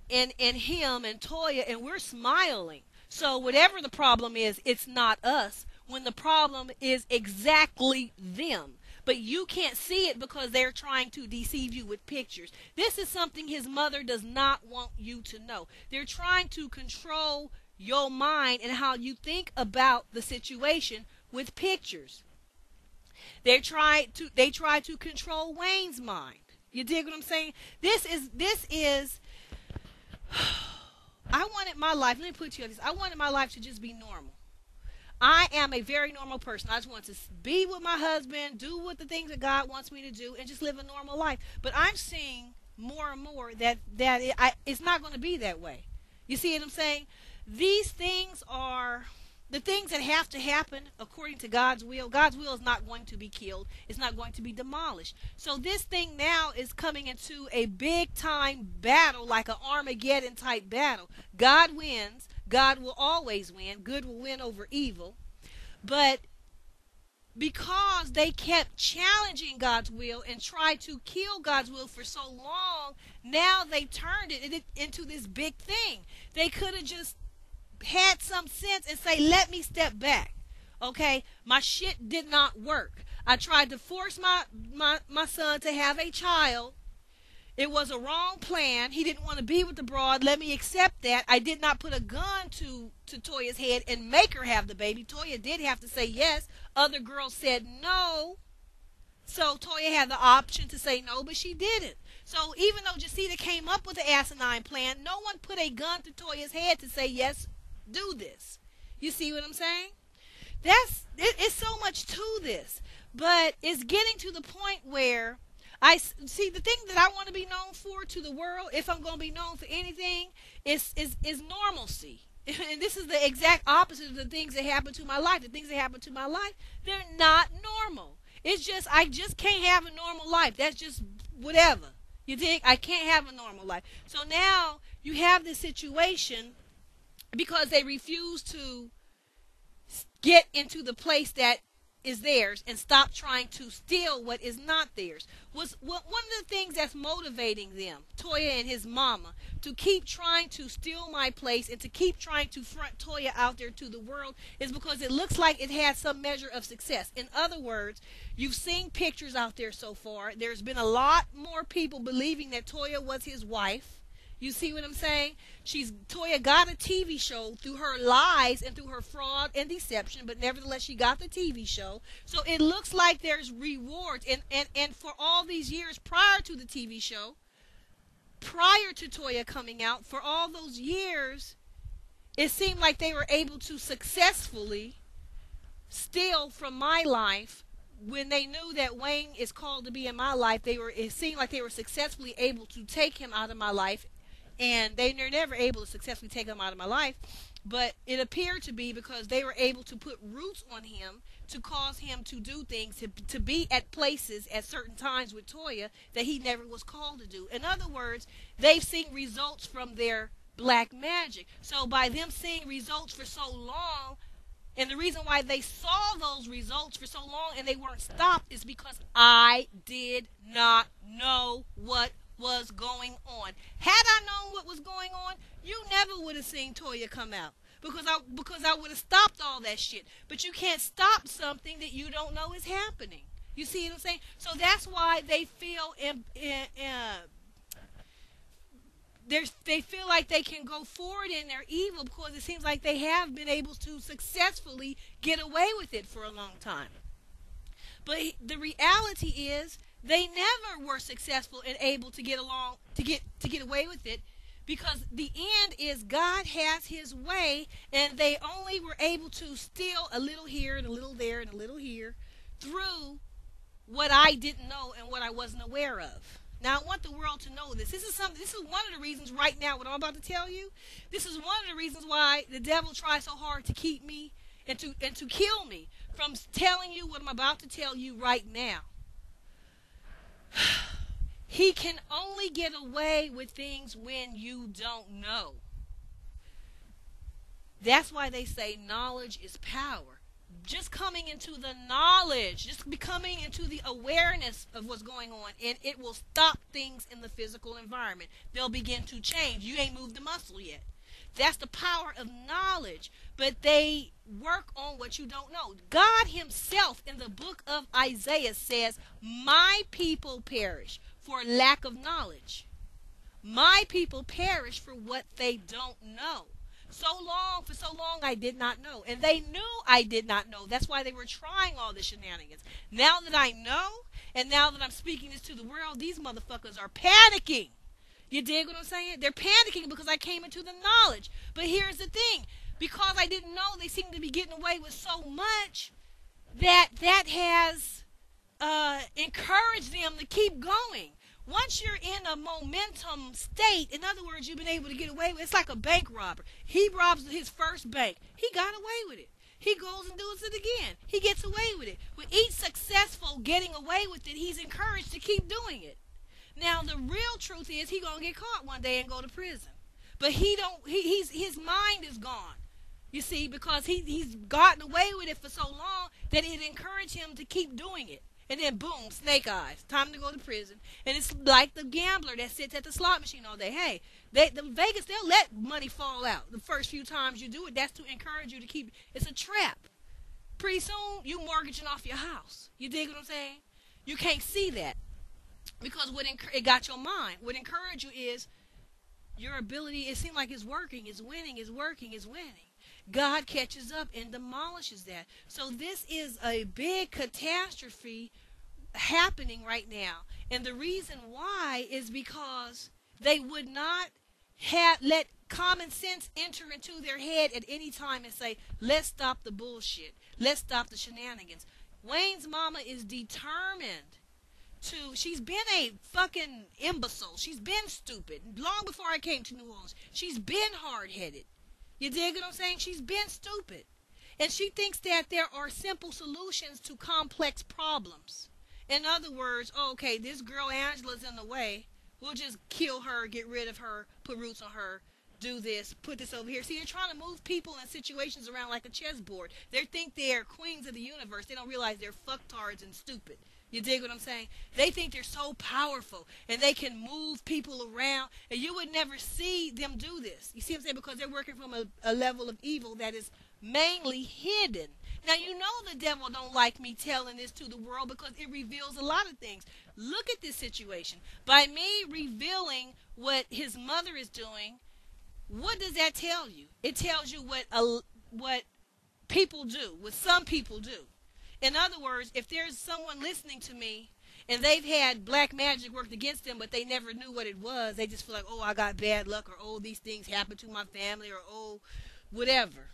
and him and Toya, and we're smiling. So whatever the problem is, it's not us, when the problem is exactly them. But you can't see it because they're trying to deceive you with pictures. This is something his mother does not want you to know. They're trying to control your mind and how you think about the situation with pictures. They try to control Wayne's mind. You dig what I'm saying? This is I wanted my life, let me put you on this, I wanted my life to just be normal. I am a very normal person. I just want to be with my husband, do what the things that God wants me to do, and just live a normal life. But I'm seeing more and more that it's not going to be that way. You see what I'm saying? These things are the things that have to happen according to God's will. God's will is not going to be killed. It's not going to be demolished. So this thing now is coming into a big time battle, like an Armageddon type battle. God wins. God will always win. Good will win over evil. But because they kept challenging God's will and tried to kill God's will for so long, now they turned it into this big thing. They could have just had some sense and say, let me step back. Okay, my shit did not work. I tried to force my son to have a child. It was a wrong plan. He didn't want to be with the broad. Let me accept that. I did not put a gun to Toya's head and make her have the baby. Toya did have to say yes. Other girls said no. So Toya had the option to say no, but she didn't. So even though Jacita came up with the asinine plan, no one put a gun to Toya's head to say yes, do this. You see what I'm saying? It's so much to this. But it's getting to the point where I see the thing that I want to be known for to the world, if I'm going to be known for anything, is normalcy. and this is the exact opposite of the things that happen to my life. The things that happen to my life, they're not normal. It's just, I just can't have a normal life. That's just whatever. You think? I can't have a normal life. So now you have this situation because they refuse to get into the place that is theirs and stop trying to steal what is not theirs. Was one of the things that's motivating them, Toya and his mama, to keep trying to steal my place and to keep trying to front Toya out there to the world is because it looks like it has some measure of success. In other words, you've seen pictures out there so far. There's been a lot more people believing that Toya was his wife. You see what I'm saying? Toya got a TV show through her lies and through her fraud and deception, but nevertheless she got the TV show. So it looks like there's rewards. And for all these years prior to the TV show, prior to Toya coming out, for all those years, it seemed like they were able to successfully steal from my life. When they knew that Wayne is called to be in my life, it seemed like they were successfully able to take him out of my life. And they're never able to successfully take him out of my life. But it appeared to be because they were able to put roots on him to cause him to do things, to be at places at certain times with Toya that he never was called to do. In other words, they've seen results from their black magic. So by them seeing results for so long, and the reason why they saw those results for so long and they weren't stopped is because I did not know what was going on. Had I known what was going on, you never would have seen Toya come out because I would have stopped all that shit. But you can't stop something that you don't know is happening. You see what I'm saying? So that's why they feel they feel like they can go forward in their evil because it seems like they have been able to successfully get away with it for a long time. But the reality is they never were successful and able to get along to get away with it because the end is God has his way and they only were able to steal a little here and a little there and a little here through what I didn't know and what I wasn't aware of. Now I want the world to know this. This is one of the reasons right now what I'm about to tell you. This is one of the reasons why the devil tries so hard to keep me and to kill me from telling you what I'm about to tell you right now. He can only get away with things when you don't know. That's why they say knowledge is power. Just coming into the knowledge, just becoming into the awareness of what's going on, and it will stop things in the physical environment. They'll begin to change. You ain't moved the muscle yet. That's the power of knowledge. But they work on what you don't know. God himself in the book of Isaiah says, my people perish for lack of knowledge. My people perish for what they don't know. For so long I did not know. And they knew I did not know. That's why they were trying all the shenanigans. Now that I know, and now that I'm speaking this to the world, these motherfuckers are panicking. You dig what I'm saying? They're panicking because I came into the knowledge. But here's the thing. Because I didn't know, they seem to be getting away with so much that has encouraged them to keep going. Once you're in a momentum state, in other words, you've been able to get away with it. It's like a bank robber. He robs his first bank. He got away with it. He goes and does it again. He gets away with it. With each successful getting away with it, he's encouraged to keep doing it. Now, the real truth is he's going to get caught one day and go to prison. But his mind is gone. You see, because he's gotten away with it for so long that it encouraged him to keep doing it. And then, boom, snake eyes. Time to go to prison. And it's like the gambler that sits at the slot machine all day. Hey, the Vegas, they'll let money fall out the first few times you do it. That's to encourage you to keep. It's a trap. Pretty soon, you mortgaging off your house. You dig what I'm saying? You can't see that because it got your mind. What encouraged you is your ability. It seems like it's working. It's winning. It's working. It's winning. God catches up and demolishes that. So this is a big catastrophe happening right now. And the reason why is because they would not let common sense enter into their head at any time and say, let's stop the bullshit. Let's stop the shenanigans. Wayne's mama is determined she's been a fucking imbecile. She's been stupid. Long before I came to New Orleans, she's been hard-headed. You dig what I'm saying? She's been stupid. And she thinks that there are simple solutions to complex problems. In other words, oh, okay, this girl Angela's in the way. We'll just kill her, get rid of her, put roots on her, do this, put this over here. See, they're trying to move people and situations around like a chessboard. They think they're queens of the universe. They don't realize they're fucktards and stupid. You dig what I'm saying? They think they're so powerful and they can move people around, and you would never see them do this. You see what I'm saying? Because they're working from a level of evil that is mainly hidden. Now, you know the devil don't like me telling this to the world because it reveals a lot of things. Look at this situation. By me revealing what his mother is doing, what does that tell you? It tells you what people do, what some people do. In other words, if there's someone listening to me and they've had black magic worked against them, but they never knew what it was, they just feel like, oh, I got bad luck, or oh, these things happened to my family, or oh, whatever.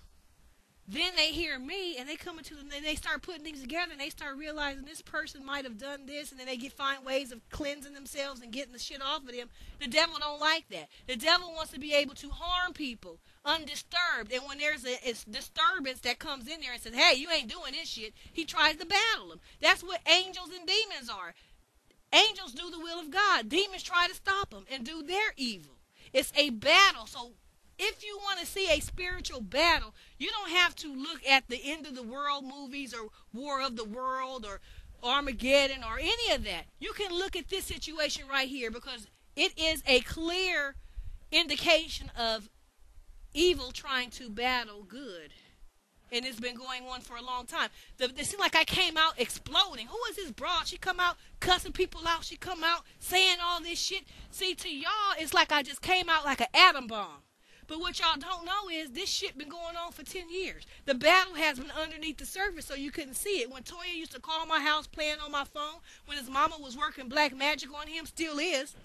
Then they hear me, and they come into and they start putting things together, and they start realizing this person might have done this, and then they find ways of cleansing themselves and getting the shit off of them. The devil don't like that. The devil wants to be able to harm people undisturbed, and when there's a disturbance that comes in there and says, hey, you ain't doing this shit, he tries to battle them. That's what angels and demons are. Angels do the will of God. Demons try to stop them and do their evil. It's a battle. So if you want to see a spiritual battle, you don't have to look at the end of the world movies or War of the World or Armageddon or any of that. You can look at this situation right here because it is a clear indication of evil trying to battle good. And it's been going on for a long time. It seemed like I came out exploding. Who is this broad? She come out cussing people out. She come out saying all this shit. See, to y'all, it's like I just came out like an atom bomb. But what y'all don't know is this shit been going on for 10 years. The battle has been underneath the surface so you couldn't see it. When Toya used to call my house playing on my phone, when his mama was working black magic on him, still is,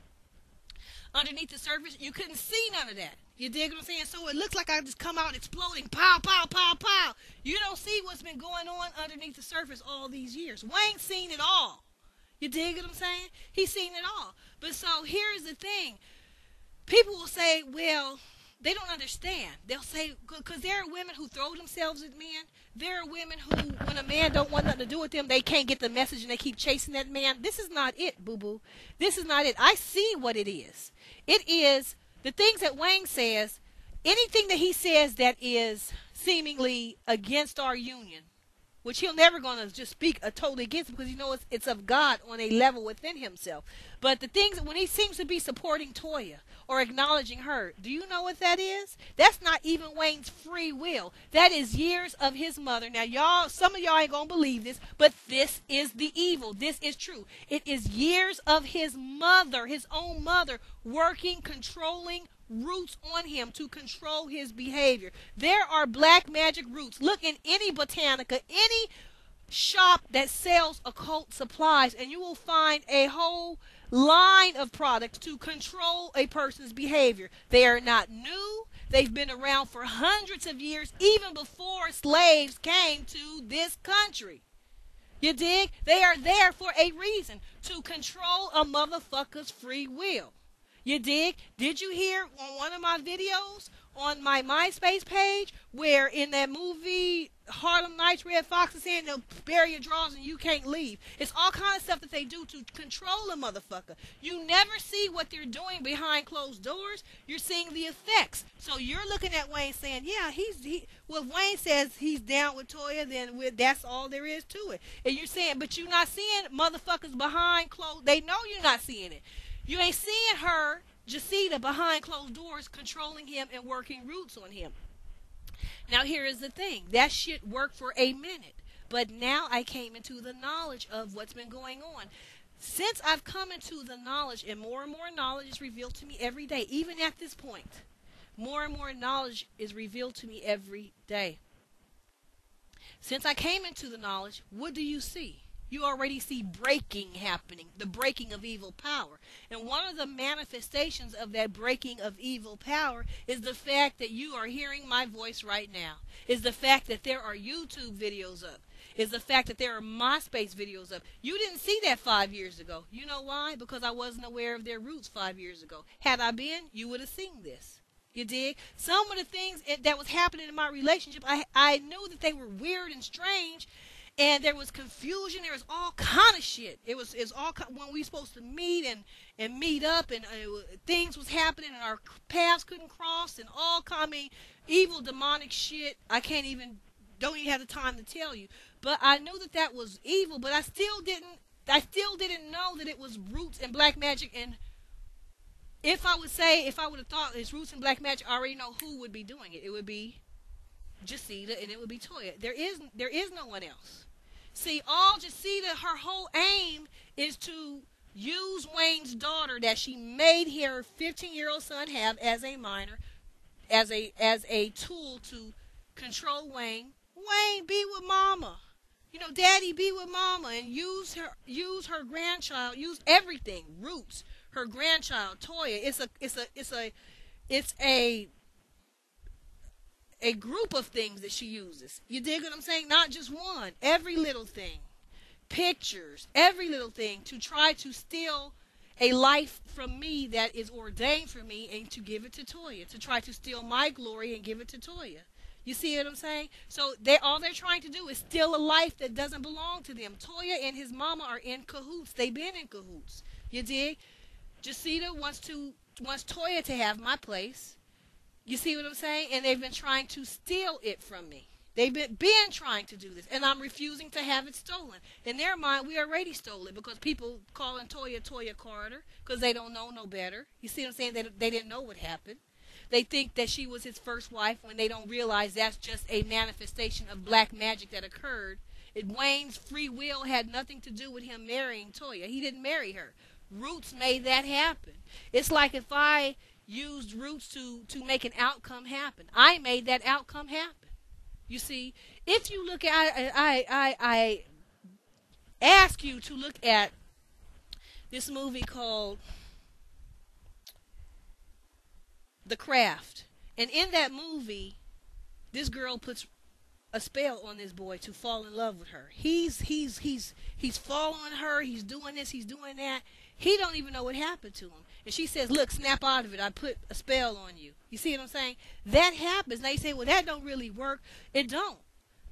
underneath the surface, you couldn't see none of that. You dig what I'm saying? So it looks like I just come out exploding, pow, pow, pow, pow. You don't see what's been going on underneath the surface all these years. Wayne's seen it all. You dig what I'm saying? He's seen it all. But so here's the thing. People will say, well, they don't understand. They'll say, because there are women who throw themselves at men. There are women who, when a man don't want nothing to do with them, they can't get the message and they keep chasing that man. This is not it, boo-boo. This is not it. I see what it is. It is the things that Wayne says, anything that he says that is seemingly against our union, which he'll never going to just speak totally against because he knows it's of God on a level within himself. But the things, when he seems to be supporting Toya or acknowledging her, do you know what that is? That's not even Wayne's free will. That is years of his mother. Now, y'all, some of y'all ain't going to believe this, but this is the evil. This is true. It is years of his mother, his own mother, working, controlling roots on him to control his behavior. There are black magic roots. Look in any botanica, any shop that sells occult supplies, and you will find a whole line of products to control a person's behavior. They are not new. They've been around for hundreds of years, even before slaves came to this country. You dig? They are there for a reason, to control a motherfucker's free will. You dig? Did you hear on one of my videos on my MySpace page where in that movie Harlem Nights Red Fox is saying they'll bury your drawers and you can't leave? It's all kind of stuff that they do to control a motherfucker. You never see what they're doing behind closed doors. You're seeing the effects. So you're looking at Wayne saying, yeah, well, if Wayne says he's down with Toya, then that's all there is to it. And you're saying, but you're not seeing motherfuckers behind closed. They know you're not seeing it. You ain't seeing her, Jacita, behind closed doors controlling him and working roots on him. Now, here is the thing. That shit worked for a minute. But now I came into the knowledge of what's been going on. Since I've come into the knowledge, and more knowledge is revealed to me every day, even at this point, more and more knowledge is revealed to me every day. Since I came into the knowledge, what do you see? You already see breaking happening, the breaking of evil power. And one of the manifestations of that breaking of evil power is the fact that you are hearing my voice right now, is the fact that there are YouTube videos up, is the fact that there are MySpace videos up. You didn't see that 5 years ago. You know why? Because I wasn't aware of their roots 5 years ago. Had I been, you would have seen this. You dig? Some of the things that was happening in my relationship, I knew that they were weird and strange, and there was confusion. There was all kind of shit. It's all when we supposed to meet and meet up, and things was happening, and our paths couldn't cross, and all kind of evil, demonic shit. Don't even have the time to tell you. But I knew that was evil, but I still didn't know that it was roots in black magic. And if I would have thought it's roots in black magic, I already know who would be doing it. It would be Jacita, and it would be Toya. There is no one else. See, all Jacita, her whole aim is to use Wayne's daughter that she made her 15-year-old son have as a minor, as a tool to control Wayne. Wayne, be with mama. Daddy, be with mama, and use her grandchild, use everything. Roots, her grandchild, Toya. It's a group of things that she uses. You dig what I'm saying? Not just one. Every little thing. Pictures, every little thing to try to steal a life from me that is ordained for me and to give it to Toya. To try to steal my glory and give it to Toya. You see what I'm saying? So all they're trying to do is steal a life that doesn't belong to them. Toya and his mama are in cahoots. They've been in cahoots. You dig? Jacita wants Toya to have my place. You see what I'm saying? And they've been trying to steal it from me. They've been trying to do this, and I'm refusing to have it stolen. In their mind, we already stole it because people calling Toya Carter because they don't know no better. You see what I'm saying? They didn't know what happened. They think that she was his first wife when they don't realize that's just a manifestation of black magic that occurred. Wayne's free will had nothing to do with him marrying Toya. He didn't marry her. Roots made that happen. It's like if I used roots to make an outcome happen. I made that outcome happen. You see, if you look at, I ask you to look at this movie called The Craft. And in that movie, this girl puts a spell on this boy to fall in love with her. He's following her, he's doing this, he's doing that. He don't even know what happened to him. And she says, look, snap out of it. I put a spell on you. You see what I'm saying? That happens. Now you say, well, that don't really work. It don't.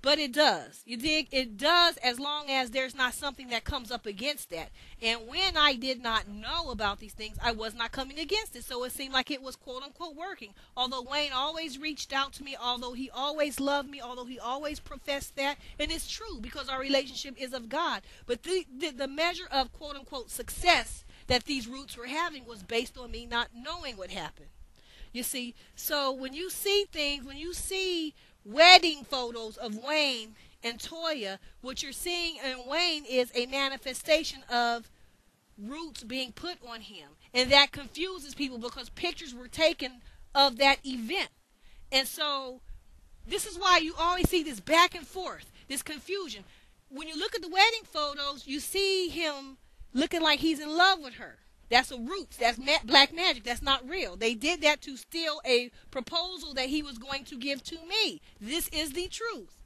But it does. You dig? It does as long as there's not something that comes up against that. And when I did not know about these things, I was not coming against it. So it seemed like it was quote unquote working. Although Wayne always reached out to me, although he always loved me, although he always professed that. And it's true because our relationship is of God. But the measure of quote unquote success that these roots were having was based on me not knowing what happened. You see, so when you see things, when you see wedding photos of Wayne and Toya, what you're seeing in Wayne is a manifestation of roots being put on him. And that confuses people because pictures were taken of that event. And so this is why you always see this back and forth, this confusion. When you look at the wedding photos, you see him looking like he's in love with her. That's a roots. That's black magic. That's not real. They did that to steal a proposal that he was going to give to me. This is the truth.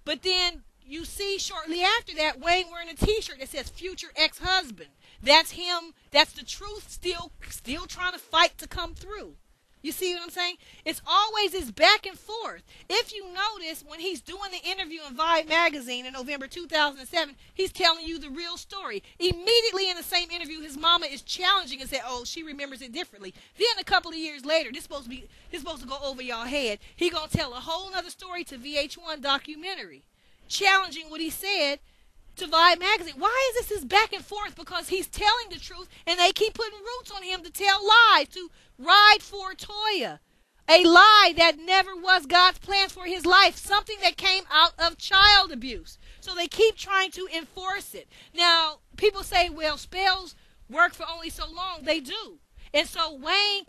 But then you see shortly after that, Wayne wearing a t-shirt that says future ex-husband. That's him. That's the truth still trying to fight to come through. You see what I'm saying? It's always this back and forth. If you notice, when he's doing the interview in Vibe magazine in November 2007, he's telling you the real story. Immediately in the same interview, his mama is challenging and say, "Oh, she remembers it differently." Then a couple of years later, this supposed to go over y'all head. He gonna tell a whole other story to VH1 documentary, challenging what he said to Vibe magazine. Why is this back and forth? Because he's telling the truth, and they keep putting roots on him to tell lies, to ride for Toya. A lie that never was God's plans for his life. Something that came out of child abuse. So they keep trying to enforce it. Now, people say, well, spells work for only so long. They do. And so Wayne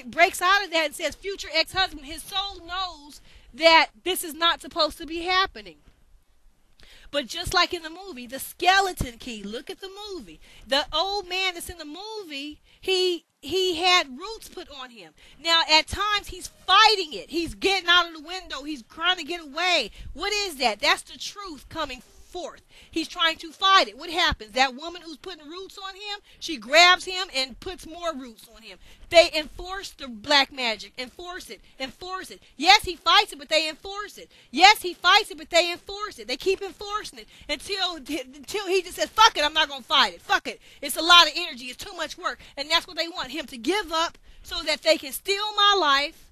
breaks out of that and says, future ex-husband. His soul knows that this is not supposed to be happening. But just like in the movie, the skeleton key, look at the movie. The old man that's in the movie, he had roots put on him. Now, at times, he's fighting it. He's getting out of the window. He's trying to get away. What is that? That's the truth coming forth. He's trying to fight it. What happens? That woman who's putting roots on him, she grabs him and puts more roots on him. They enforce the black magic. Enforce it. Enforce it. Yes, he fights it, but they enforce it. Yes, he fights it, but they enforce it. They keep enforcing it until he just says, fuck it, I'm not going to fight it. Fuck it. It's a lot of energy. It's too much work. And that's what they want, him to give up so that they can steal my life.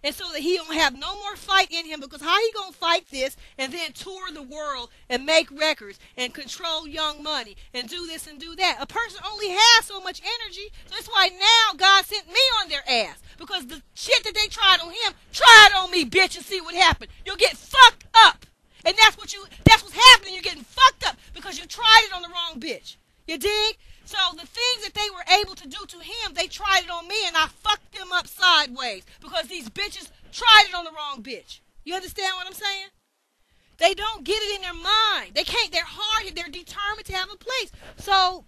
And so that he don't have no more fight in him, because how he gonna fight this and then tour the world and make records and control young money and do this and do that? A person only has so much energy. So that's why now God sent me on their ass, because the shit that they tried on him, try it on me, bitch, and see what happened. You'll get fucked up. And that's what's happening. You're getting fucked up because you tried it on the wrong bitch. You dig? So the things that they were able to do to him, they tried it on me, and I fucked them up sideways because these bitches tried it on the wrong bitch. You understand what I'm saying? They don't get it in their mind. They can't. They're hard. They're determined to have a place. So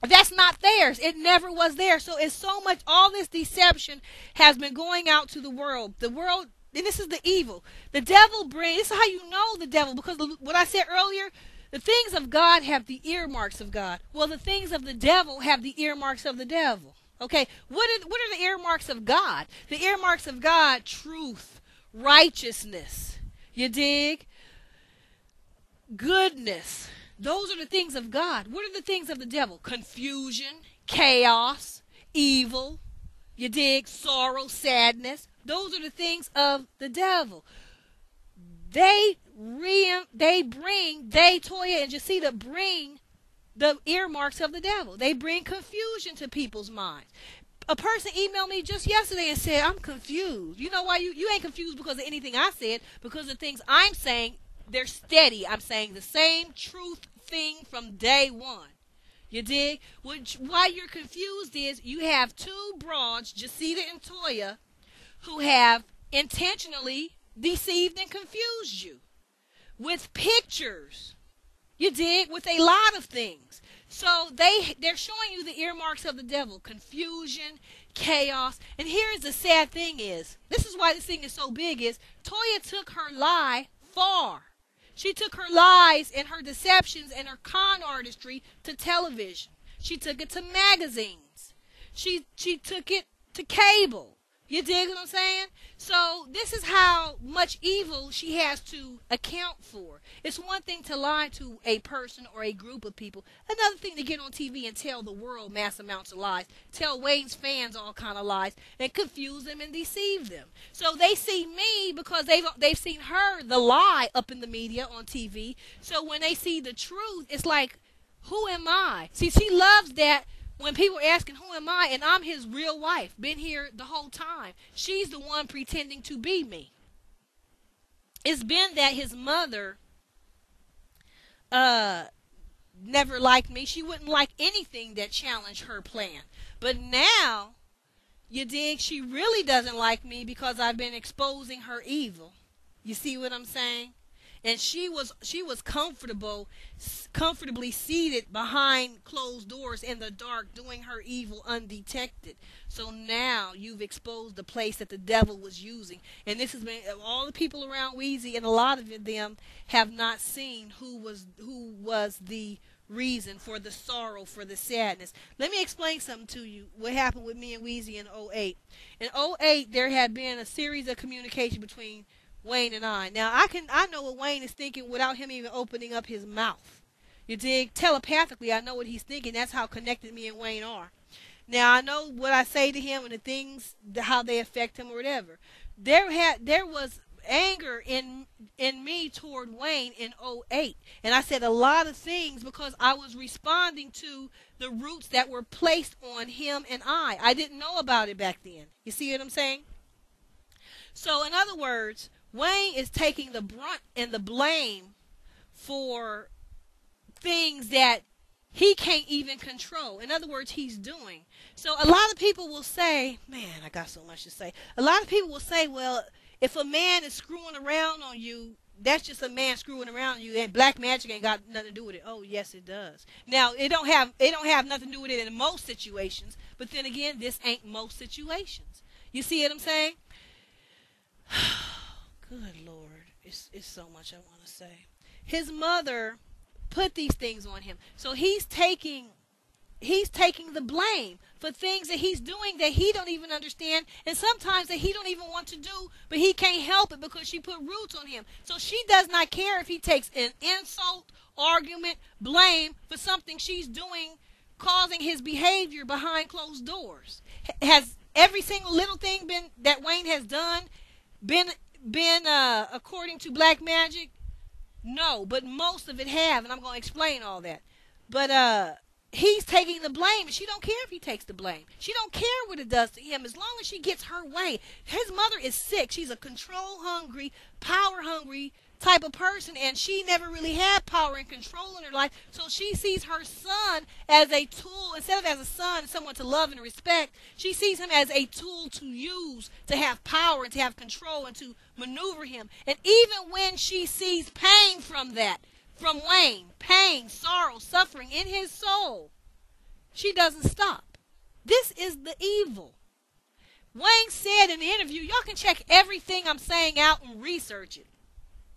that's not theirs. It never was there. So it's so much. All this deception has been going out to the world. The world, and this is the evil. The devil brings. This is how you know the devil, because what I said earlier. The things of God have the earmarks of God. Well, the things of the devil have the earmarks of the devil. Okay, what are the earmarks of God? The earmarks of God: truth, righteousness. You dig? Goodness. Those are the things of God. What are the things of the devil? Confusion, chaos, evil. You dig? Sorrow, sadness. Those are the things of the devil. Toya and Jacita bring the earmarks of the devil. They bring confusion to people's minds. A person emailed me just yesterday and said, I'm confused. You know why you ain't confused? Because of anything I said. Because the things I'm saying, they're steady. I'm saying the same truth thing from day one. You dig? Why you're confused is you have two broads, Jacita and Toya, who have intentionally deceived and confused you with pictures. You dig? With a lot of things. So they're showing you the earmarks of the devil: confusion, chaos. And here's the sad thing is, this is why this thing is so big, is Toya took her lie far. She took her lies and her deceptions and her con artistry to television. She took it to magazines. She took it to cable. You dig what I'm saying? So this is how much evil she has to account for. It's one thing to lie to a person or a group of people. Another thing to get on TV and tell the world mass amounts of lies. Tell Wayne's fans all kind of lies and confuse them and deceive them. So they see me because they've seen her, the lie, up in the media on TV. So when they see the truth, it's like, who am I? See, she loves that. When people are asking, who am I? And I'm his real wife. Been here the whole time. She's the one pretending to be me. It's been that his mother never liked me. She wouldn't like anything that challenged her plan. But now, you dig, she really doesn't like me because I've been exposing her evil. You see what I'm saying? And she was comfortably seated behind closed doors in the dark, doing her evil undetected. So now you've exposed the place that the devil was using. And this has been, all the people around Weezy, and a lot of them have not seen who was the reason for the sorrow, for the sadness. Let me explain something to you. What happened with me and Weezy in 2008. In 2008, there had been a series of communication between Wayne and I. Now, I know what Wayne is thinking without him even opening up his mouth. You dig? Telepathically, I know what he's thinking. That's how connected me and Wayne are. Now, I know what I say to him and the things, how they affect him or whatever. There was anger in me toward Wayne in 2008. And I said a lot of things because I was responding to the roots that were placed on him and I. I didn't know about it back then. You see what I'm saying? So, in other words, Wayne is taking the brunt and the blame for things that he can't even control. In other words, he's doing. So a lot of people will say, man, I got so much to say. A lot of people will say, well, if a man is screwing around on you, that's just a man screwing around on you, and black magic ain't got nothing to do with it. Oh, yes, it does. Now, it don't have nothing to do with it in most situations, but then again, this ain't most situations. You see what I'm saying? Good Lord, it's so much I want to say. his mother put these things on him. So he's taking the blame for things that he's doing that he don't even understand, and sometimes that he don't even want to do, but he can't help it because she put roots on him. So she does not care if he takes an insult, argument, blame for something she's doing, causing his behavior behind closed doors. Has every single little thing that Wayne has done been according to black magic? No, but most of it have, and I'm going to explain all that. But he's taking the blame, and she don't care if he takes the blame. She don't care what it does to him as long as she gets her way. His mother is sick. She's a control-hungry, power-hungry type of person, and she never really had power and control in her life, so she sees her son as a tool. Instead of as a son, someone to love and respect, she sees him as a tool to use, to have power and to have control and to maneuver him. And even when she sees pain from that, from Wayne, pain, sorrow, suffering in his soul, she doesn't stop. This is the evil. Wayne said in the interview, y'all can check everything I'm saying out and research it.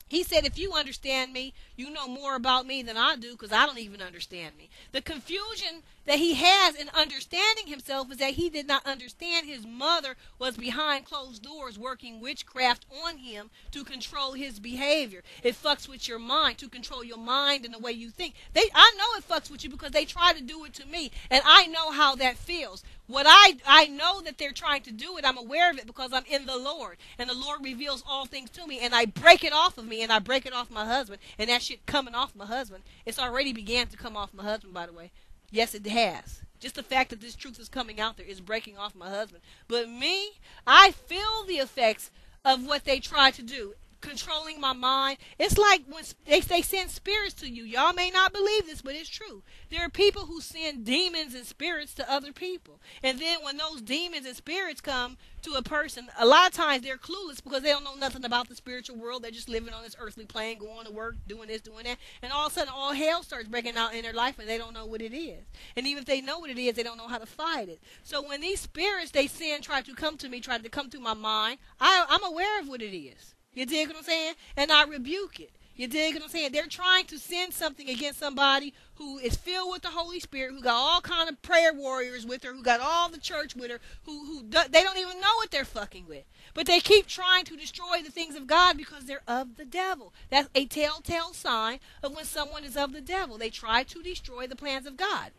He said, if you understand me, you know more about me than I do, because I don't even understand me. The confusion that he has in understanding himself is that he did not understand his mother was behind closed doors working witchcraft on him to control his behavior. It fucks with your mind, to control your mind and the way you think. I know it fucks with you because they try to do it to me, and I know how that feels. What I know that they're trying to do it, I'm aware of it because I'm in the Lord, and the Lord reveals all things to me, and I break it off of me, and I break it off my husband, and that shit coming off my husband. It's already began to come off my husband, by the way. Yes, it has. Just the fact that this truth is coming out there is breaking off my husband. But me, I feel the effects of what they try to do, controlling my mind. It's like when they send spirits to you. Y'all may not believe this, but it's true. There are people who send demons and spirits to other people. And then when those demons and spirits come to a person, a lot of times they're clueless because they don't know nothing about the spiritual world. They're just living on this earthly plane, going to work, doing this, doing that. And all of a sudden, all hell starts breaking out in their life, and they don't know what it is. And even if they know what it is, they don't know how to fight it. So when these spirits they send try to come to me, try to come through my mind, I'm aware of what it is. You dig what I'm saying? And I rebuke it. You dig what I'm saying? They're trying to send something against somebody who is filled with the Holy Spirit, who got all kind of prayer warriors with her, who got all the church with her, they don't even know what they're fucking with. But they keep trying to destroy the things of God because they're of the devil. That's a telltale sign of when someone is of the devil. They try to destroy the plans of God.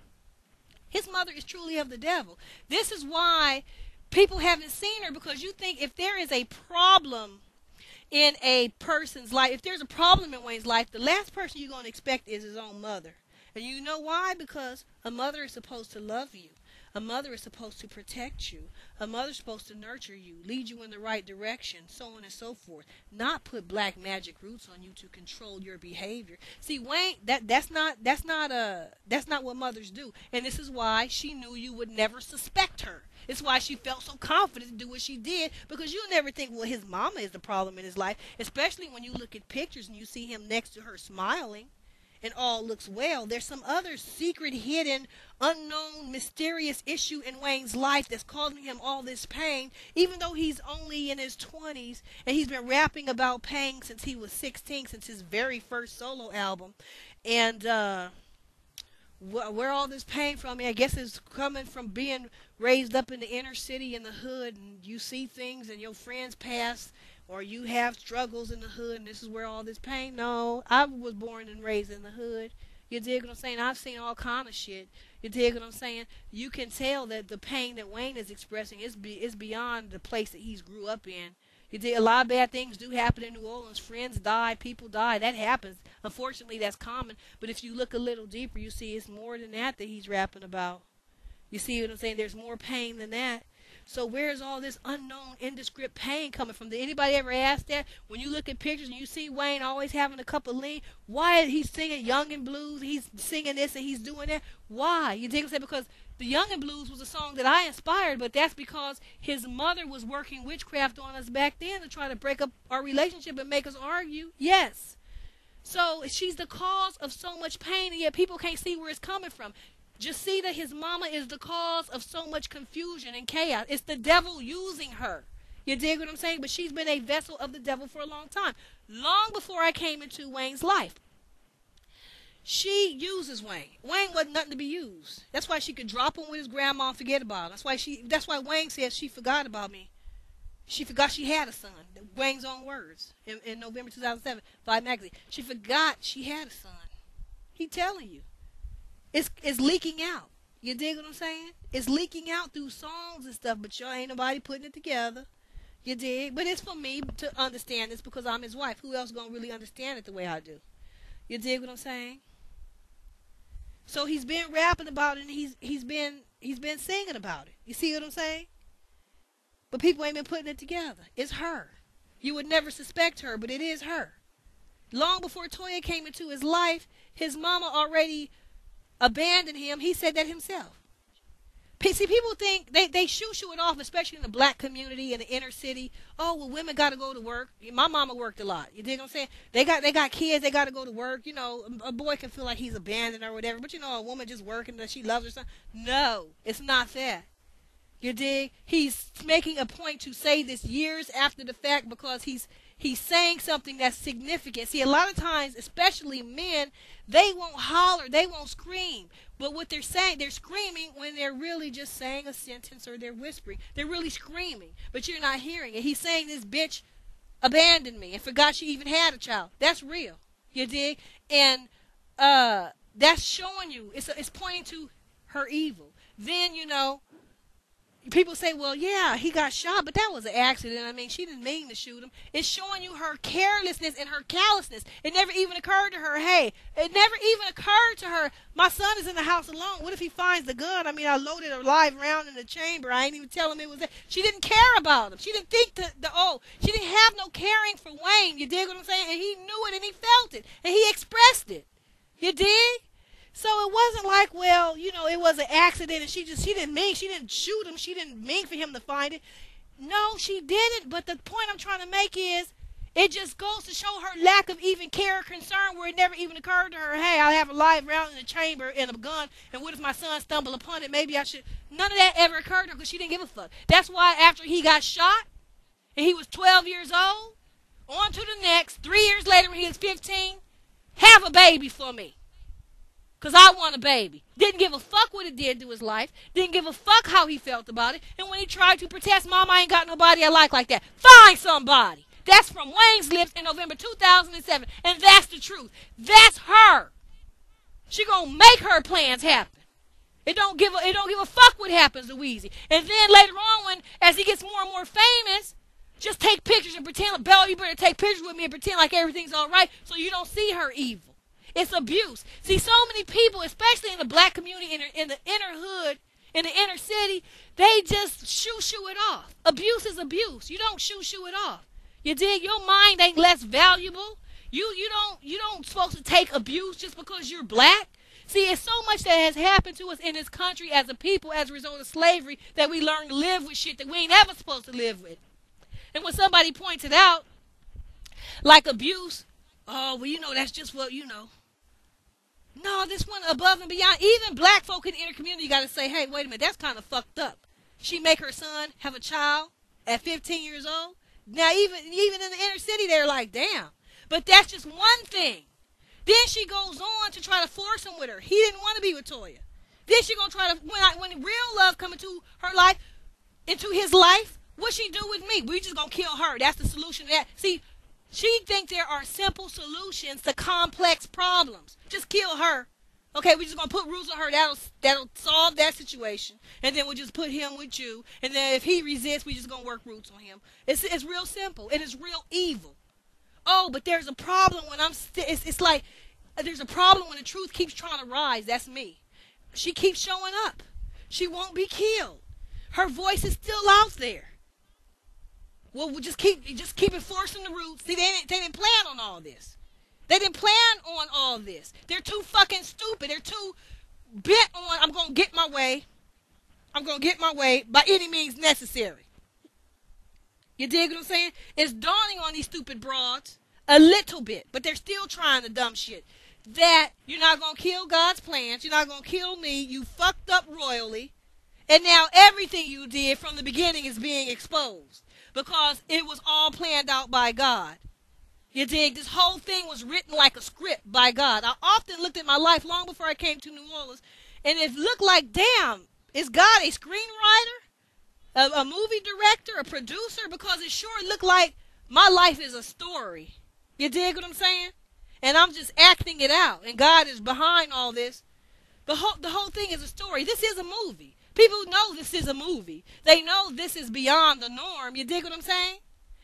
His mother is truly of the devil. This is why people haven't seen her, because you think if there is a problem in a person's life, if there's a problem in Wayne's life, the last person you're going to expect is his own mother. And you know why? Because a mother is supposed to love you. A mother is supposed to protect you. A mother is supposed to nurture you, lead you in the right direction, so on and so forth. Not put black magic roots on you to control your behavior. See, Wayne, that's not what mothers do. And this is why she knew you would never suspect her. It's why she felt so confident to do what she did, because you'll never think, well, his mama is the problem in his life, especially when you look at pictures and you see him next to her smiling and all looks well. There's some other secret, hidden, unknown, mysterious issue in Wayne's life that's causing him all this pain, even though he's only in his 20s, and he's been rapping about pain since he was 16, since his very first solo album. And where all this pain from, I guess it's coming from being raised up in the inner city, in the hood, and you see things and your friends pass, or you have struggles in the hood, and this is where all this pain. No, I was born and raised in the hood. You dig what I'm saying? I've seen all kind of shit. You dig what I'm saying? You can tell that the pain that Wayne is expressing is beyond the place that he's grew up in. You dig? A lot of bad things do happen in New Orleans. Friends die, people die. That happens. Unfortunately, that's common. But if you look a little deeper, you see it's more than that he's rapping about. You see what I'm saying? There's more pain than that. So where's all this unknown, indescript pain coming from? Did anybody ever ask that? When you look at pictures and you see Wayne always having a cup of lean, why is he singing Young and Blues? He's singing this and he's doing that. Why? You dig what I'm saying? Because the Young and Blues was a song that I inspired, but that's because his mother was working witchcraft on us back then to try to break up our relationship and make us argue. Yes. So she's the cause of so much pain, and yet people can't see where it's coming from. Jacita, his mama, is the cause of so much confusion and chaos. It's the devil using her. You dig what I'm saying? But she's been a vessel of the devil for a long time. Long before I came into Wayne's life. She uses Wayne. Wayne wasn't nothing to be used. That's why she could drop him with his grandma and forget about him. That's why Wayne says she forgot about me. She forgot she had a son. Wayne's own words in November 2007, Vibe magazine. She forgot she had a son. He telling you. It's leaking out. You dig what I'm saying? It's leaking out through songs and stuff, but y'all ain't nobody putting it together. You dig? But it's for me to understand this because I'm his wife. Who else gonna really understand it the way I do? You dig what I'm saying? So he's been rapping about it, and he's been singing about it. You see what I'm saying? But people ain't been putting it together. It's her. You would never suspect her, but it is her. Long before Toya came into his life, his mama already abandoned him. He said that himself. See, people think they shoo it off, especially in the black community in the inner city. Oh, well, women got to go to work. My mama worked a lot. You dig what I'm saying? They got kids. They got to go to work. You know, a boy can feel like he's abandoned or whatever. But you know, a woman just working that she loves her son. No, it's not that. You dig? He's making a point to say this years after the fact because he's saying something that's significant. See, a lot of times, especially men, they won't holler, they won't scream. But what they're saying, they're screaming when they're really just saying a sentence or they're whispering. They're really screaming, but you're not hearing it. He's saying this bitch abandoned me and forgot she even had a child. That's real. You dig? And that's showing you, it's pointing to her evil. Then, you know, people say, well, yeah, he got shot, but that was an accident. I mean, she didn't mean to shoot him. It's showing you her carelessness and her callousness. It never even occurred to her, hey, it never even occurred to her, my son is in the house alone. What if he finds the gun? I mean, I loaded a live round in the chamber. I ain't even tell him it was there. She didn't care about him. She didn't think she didn't have no caring for Wayne. You dig what I'm saying? And he knew it and he felt it. And he expressed it. You dig? So it wasn't like, well, you know, it was an accident and she didn't shoot him. She didn't mean for him to find it. No, she didn't. But the point I'm trying to make is it just goes to show her lack of even care or concern where it never even occurred to her, hey, I have a live round in the chamber and a gun, and what if my son stumbled upon it? Maybe I should. None of that ever occurred to her because she didn't give a fuck. That's why after he got shot and he was 12 years old, on to the next, 3 years later when he was 15, have a baby for me. Because I want a baby. Didn't give a fuck what it did to his life. Didn't give a fuck how he felt about it. And when he tried to protest, Mom, I ain't got nobody I like that. Find somebody. That's from Wayne's lips in November 2007. And that's the truth. That's her. She gonna make her plans happen. It don't give a fuck what happens to Weezy. And then later on, as he gets more and more famous, just take pictures and pretend, Belle, you better take pictures with me and pretend like everything's all right so you don't see her evil. It's abuse. See, so many people, especially in the black community, in the inner hood, in the inner city, they just shoo it off. Abuse is abuse. You don't shoo it off. You dig? Your mind ain't less valuable. You don't supposed to take abuse just because you're black. See, it's so much that has happened to us in this country as a people as a result of slavery that we learn to live with shit that we ain't ever supposed to live with. And when somebody points it out, like abuse, oh, well, you know, that's just what, you know. No, this one above and beyond. Even black folk in the inner community got to say, hey, wait a minute, that's kind of fucked up. She make her son have a child at 15 years old. Now, even in the inner city, they're like, damn. But that's just one thing. Then she goes on to try to force him with her. He didn't want to be with Toya. Then she gonna try to, when real love come into her life, into his life, what she do with me? We just gonna kill her. That's the solution to that. See, she think there are simple solutions to complex problems. Just kill her. Okay, we're just going to put rules on her. That'll solve that situation. And then we'll just put him with you. And then if he resists, we just going to work roots on him. It's real simple. It is real evil. Oh, but there's a problem when it's like there's a problem when the truth keeps trying to rise. That's me. She keeps showing up. She won't be killed. Her voice is still out there. Well, we'll just keep enforcing the roots. See, they didn't plan on all this. They didn't plan on all this. They're too fucking stupid. They're too bent on, I'm going to get my way. I'm going to get my way by any means necessary. You dig what I'm saying? It's dawning on these stupid broads a little bit, but they're still trying the dumb shit. That you're not going to kill God's plans. You're not going to kill me. You fucked up royally. And now everything you did from the beginning is being exposed. Because it was all planned out by God. You dig? This whole thing was written like a script by God. I often looked at my life long before I came to New Orleans, and it looked like, damn, is God a screenwriter, a movie director, a producer? Because it sure looked like my life is a story. You dig what I'm saying? And I'm just acting it out, and God is behind all this. The whole thing is a story. This is a movie. People know this is a movie. They know this is beyond the norm. You dig what I'm saying?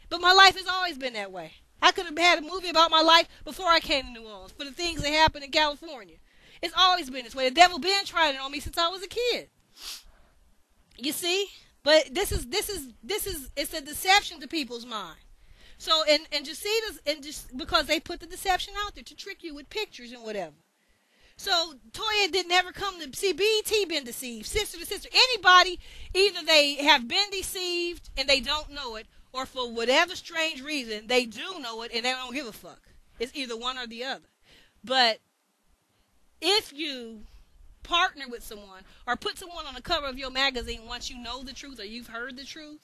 But my life has always been that way. I could have had a movie about my life before I came to New Orleans for the things that happened in California. It's always been this way. The devil been trying it on me since I was a kid. You see? But this is it's a deception to people's mind. So and just because they put the deception out there to trick you with pictures and whatever. So Toya did never come to see b.e.t. been deceived, sister to sister. Anybody, either they have been deceived and they don't know it, or for whatever strange reason they do know it and they don't give a fuck. It's either one or the other. But if you partner with someone or put someone on the cover of your magazine once you know the truth or you've heard the truth,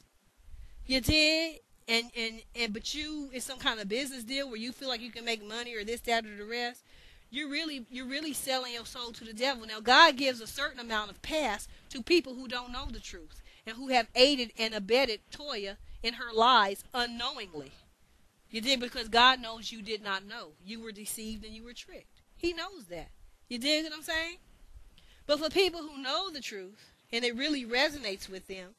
you did, but you it's some kind of business deal where you feel like you can make money or this, that, or the rest. You're really selling your soul to the devil. Now, God gives a certain amount of pass to people who don't know the truth and who have aided and abetted Toya in her lies unknowingly. You did, because God knows you did not know. You were deceived and you were tricked. He knows that. You dig what I'm saying? But for people who know the truth and it really resonates with them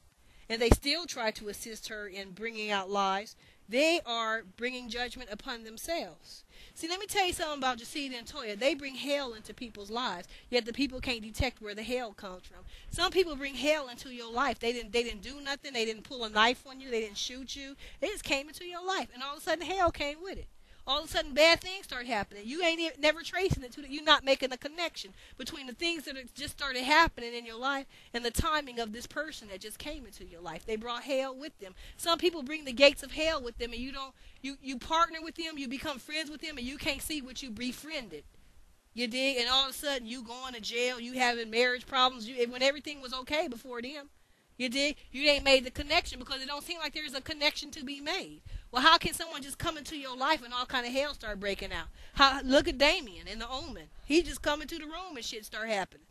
and they still try to assist her in bringing out lies, they are bringing judgment upon themselves. See, let me tell you something about Jacida and Toya. They bring hell into people's lives, yet the people can't detect where the hell comes from. Some people bring hell into your life. They didn't do nothing. They didn't pull a knife on you. They didn't shoot you. They just came into your life, and all of a sudden hell came with it. All of a sudden bad things start happening. You ain't never tracing it to it. You're not making a connection between the things that just started happening in your life and the timing of this person that just came into your life. They brought hell with them. Some people bring the gates of hell with them, and you partner with them, you become friends with them, and you can't see what you befriended. You dig? And all of a sudden you going to jail, you having marriage problems, when everything was okay before them. You dig? You ain't made the connection because it don't seem like there's a connection to be made. Well, how can someone just come into your life and all kind of hell start breaking out? Look at Damien in The Omen. He just come into the room and shit start happening.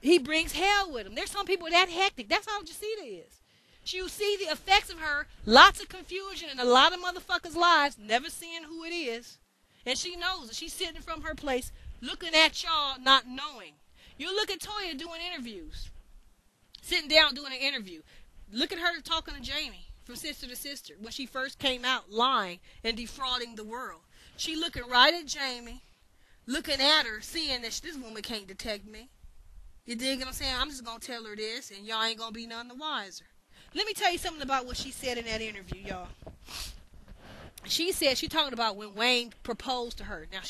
He brings hell with him. There's some people that hectic. That's how Jacida is. You see the effects of her, lots of confusion in a lot of motherfuckers' lives, never seeing who it is. And she knows it. She's sitting from her place looking at y'all not knowing. You look at Toya doing interviews. Sitting down doing an interview. Look at her talking to Jamie from Sister to Sister when she first came out lying and defrauding the world. She looking right at Jamie, looking at her, seeing that this woman can't detect me. You dig what I'm saying? I'm just going to tell her this and y'all ain't going to be none the wiser. Let me tell you something about what she said in that interview, y'all. She said, she talking about when Wayne proposed to her. Now,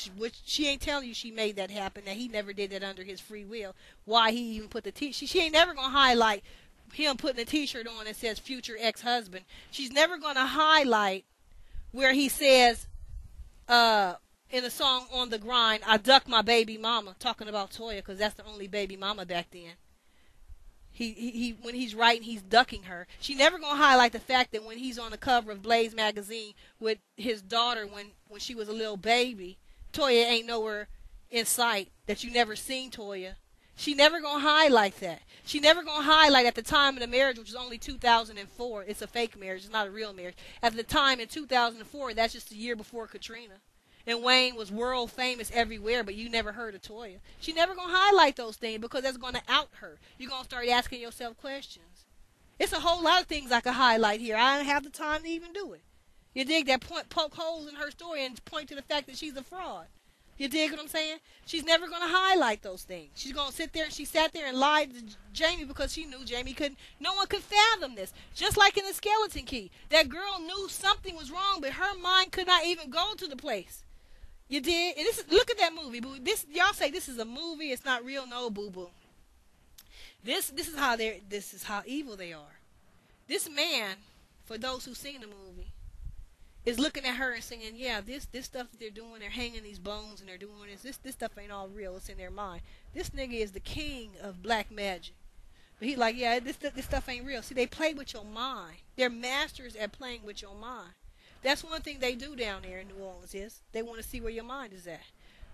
she ain't telling you she made that happen, that he never did that under his free will. Why he even put the t-shirt. She ain't never going to highlight him putting a t-shirt on that says future ex-husband. She's never going to highlight where he says, in the song On the Grind, I ducked my baby mama, talking about Toya, because that's the only baby mama back then. He when he's writing, he's ducking her. She never gonna highlight the fact that when he's on the cover of Blaze magazine with his daughter when she was a little baby, Toya ain't nowhere in sight, that you never seen Toya. She never gonna highlight that. She never gonna highlight at the time of the marriage, which was only 2004. It's a fake marriage. It's not a real marriage. At the time in 2004, that's just a year before Katrina. And Wayne was world famous everywhere, but you never heard of Toya. She never going to highlight those things because that's going to out her. You're going to start asking yourself questions. It's a whole lot of things I could highlight here. I don't have the time to even do it. You dig that? Poke holes in her story and point to the fact that she's a fraud. You dig what I'm saying? She's never going to highlight those things. She's going to sit there, and she sat there and lied to Jamie because she knew Jamie couldn't, no one could fathom this. Just like in the Skeleton Key. That girl knew something was wrong, but her mind could not even go to the place. You did? And look at that movie, boo. Y'all say this is a movie, it's not real. No, boo boo. This is how evil they are. This man, for those who've seen the movie, is looking at her and saying, yeah, this stuff that they're doing, they're hanging these bones and they're doing this stuff ain't all real, it's in their mind. This nigga is the king of black magic. But he like, yeah, this stuff ain't real. See, they play with your mind. They're masters at playing with your mind. That's one thing they do down there in New Orleans is they want to see where your mind is at.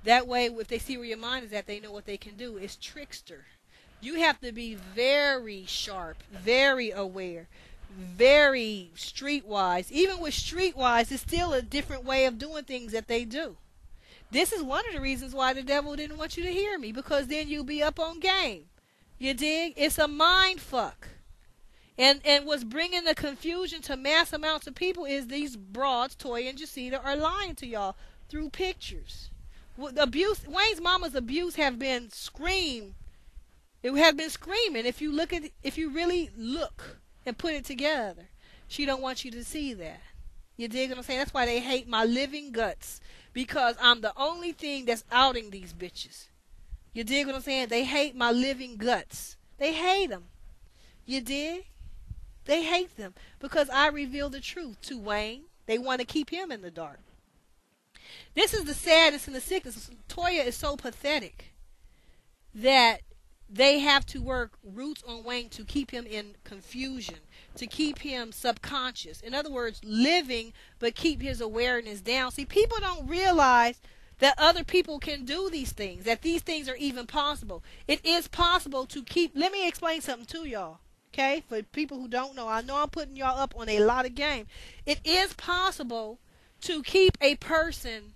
That way, if they see where your mind is at, they know what they can do. It's trickster. You have to be very sharp, very aware, very streetwise. Even with streetwise, it's still a different way of doing things that they do. This is one of the reasons why the devil didn't want you to hear me, because then you'll be up on game. You dig? It's a mind fuck. And what's bringing the confusion to mass amounts of people is these broads, Toya and Jacita, are lying to y'all through pictures. Abuse, Wayne's mama's abuse have been screamed. It had been screaming. If you really look and put it together, she don't want you to see that. You dig what I'm saying? That's why they hate my living guts, because I'm the only thing that's outing these bitches. You dig what I'm saying? They hate my living guts. They hate them. You dig? They hate them because I reveal the truth to Wayne. They want to keep him in the dark. This is the sadness and the sickness. Toya is so pathetic that they have to work roots on Wayne to keep him in confusion, to keep him subconscious. In other words, living but keep his awareness down. See, people don't realize that other people can do these things, that these things are even possible. It is possible to keep. Let me explain something to y'all. Okay, for people who don't know, I know I'm putting y'all up on a lot of game. It is possible to keep a person,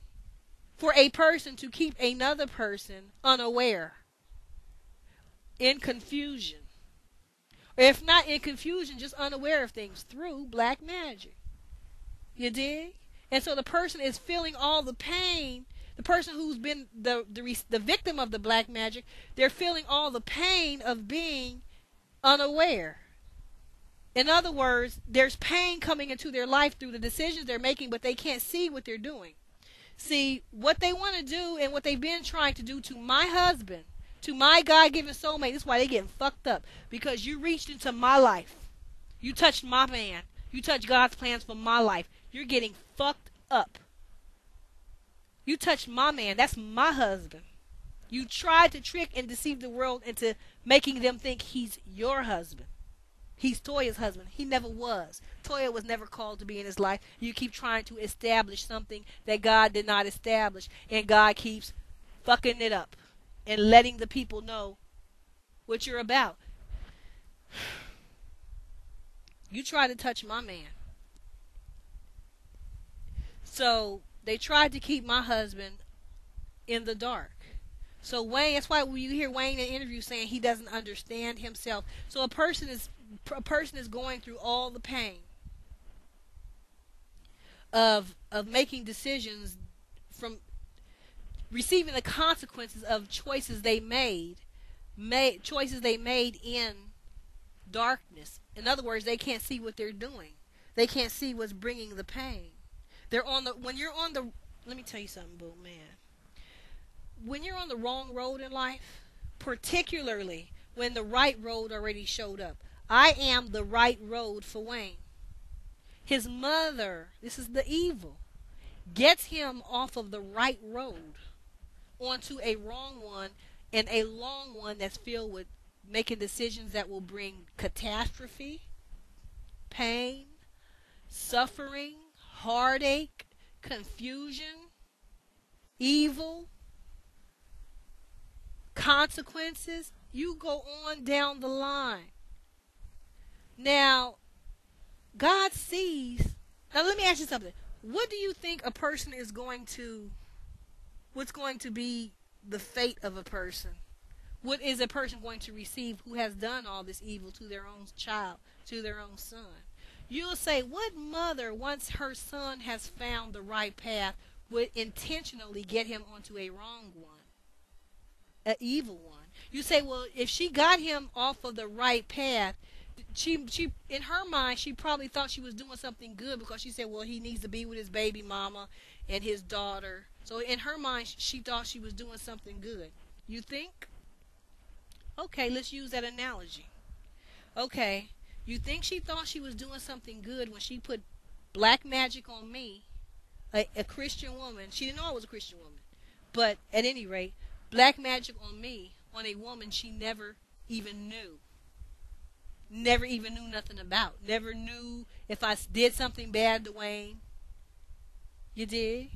for a person to keep another person unaware, in confusion. Or if not in confusion, just unaware of things through black magic. You dig? And so the person is feeling all the pain. The person who's been the victim of the black magic, they're feeling all the pain of being unaware. In other words, there's pain coming into their life through the decisions they're making, but they can't see what they're doing. See, what they want to do and what they've been trying to do to my husband, to my God-given soulmate, this is why they're getting fucked up. Because you reached into my life. You touched my man. You touched God's plans for my life. You're getting fucked up. You touched my man. That's my husband. You tried to trick and deceive the world into making them think he's your husband. He's Toya's husband. He never was. Toya was never called to be in his life. You keep trying to establish something that God did not establish. And God keeps fucking it up and letting the people know what you're about. You try to touch my man. So they tried to keep my husband in the dark. So Wayne, that's why when you hear Wayne in interviews saying he doesn't understand himself. So a person is going through all the pain of making decisions, from receiving the consequences of choices they made in darkness. In other words, they can't see what they're doing. They can't see what's bringing the pain. Let me tell you something, boo, man. When you're on the wrong road in life, particularly when the right road already showed up. I am the right road for Wayne. His mother, this is the evil, gets him off of the right road onto a wrong one, and a long one that's filled with making decisions that will bring catastrophe, pain, suffering, heartache, confusion, evil, consequences. You go on down the line. Now, God sees. Now, let me ask you something. What do you think a person is what's going to be the fate of a person? What is a person going to receive who has done all this evil to their own child, to their own son? You'll say, what mother, once her son has found the right path, would intentionally get him onto a wrong one, an evil one? You say, well, if she got him off of the right path, she in her mind, she probably thought she was doing something good, because she said, well, he needs to be with his baby mama and his daughter. So in her mind, she thought she was doing something good. You think? Okay, let's use that analogy. Okay, you think she thought she was doing something good when she put black magic on me, a Christian woman. She didn't know I was a Christian woman. But at any rate, black magic on me, on a woman she never even knew. Never even knew nothing about. Never knew if I did something bad to Wayne. You did?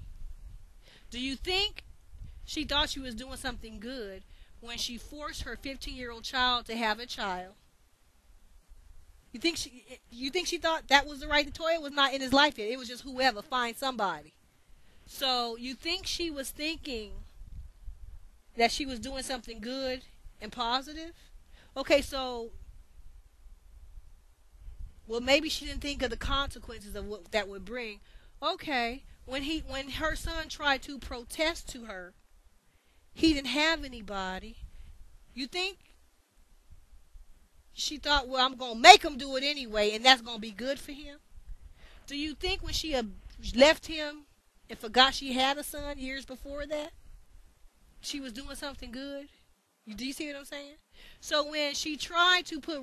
Do you think she thought she was doing something good when she forced her 15-year-old child to have a child? You think she thought that was the right? Toya was not in his life yet. It was just whoever, find somebody. So you think she was thinking that she was doing something good and positive? Okay, so well, maybe she didn't think of the consequences of what that would bring. Okay, when her son tried to protest to her, he didn't have anybody. You think she thought, well, I'm going to make him do it anyway, and that's going to be good for him? Do you think when she left him and forgot she had a son years before that, she was doing something good? Do you see what I'm saying? So when she tried to put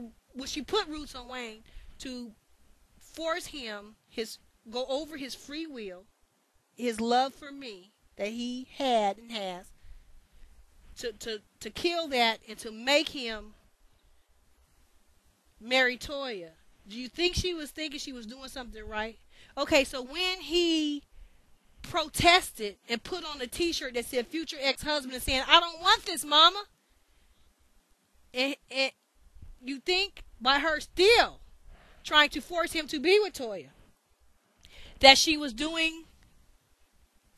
roots on Wayne to force him go over his free will, his love for me that he had and has, to kill that and to make him marry Toya, do you think she was thinking she was doing something right? Okay, so when he protested and put on a t-shirt that said future ex-husband and saying, I don't want this, mama, and you think by her still trying to force him to be with Toya that she was doing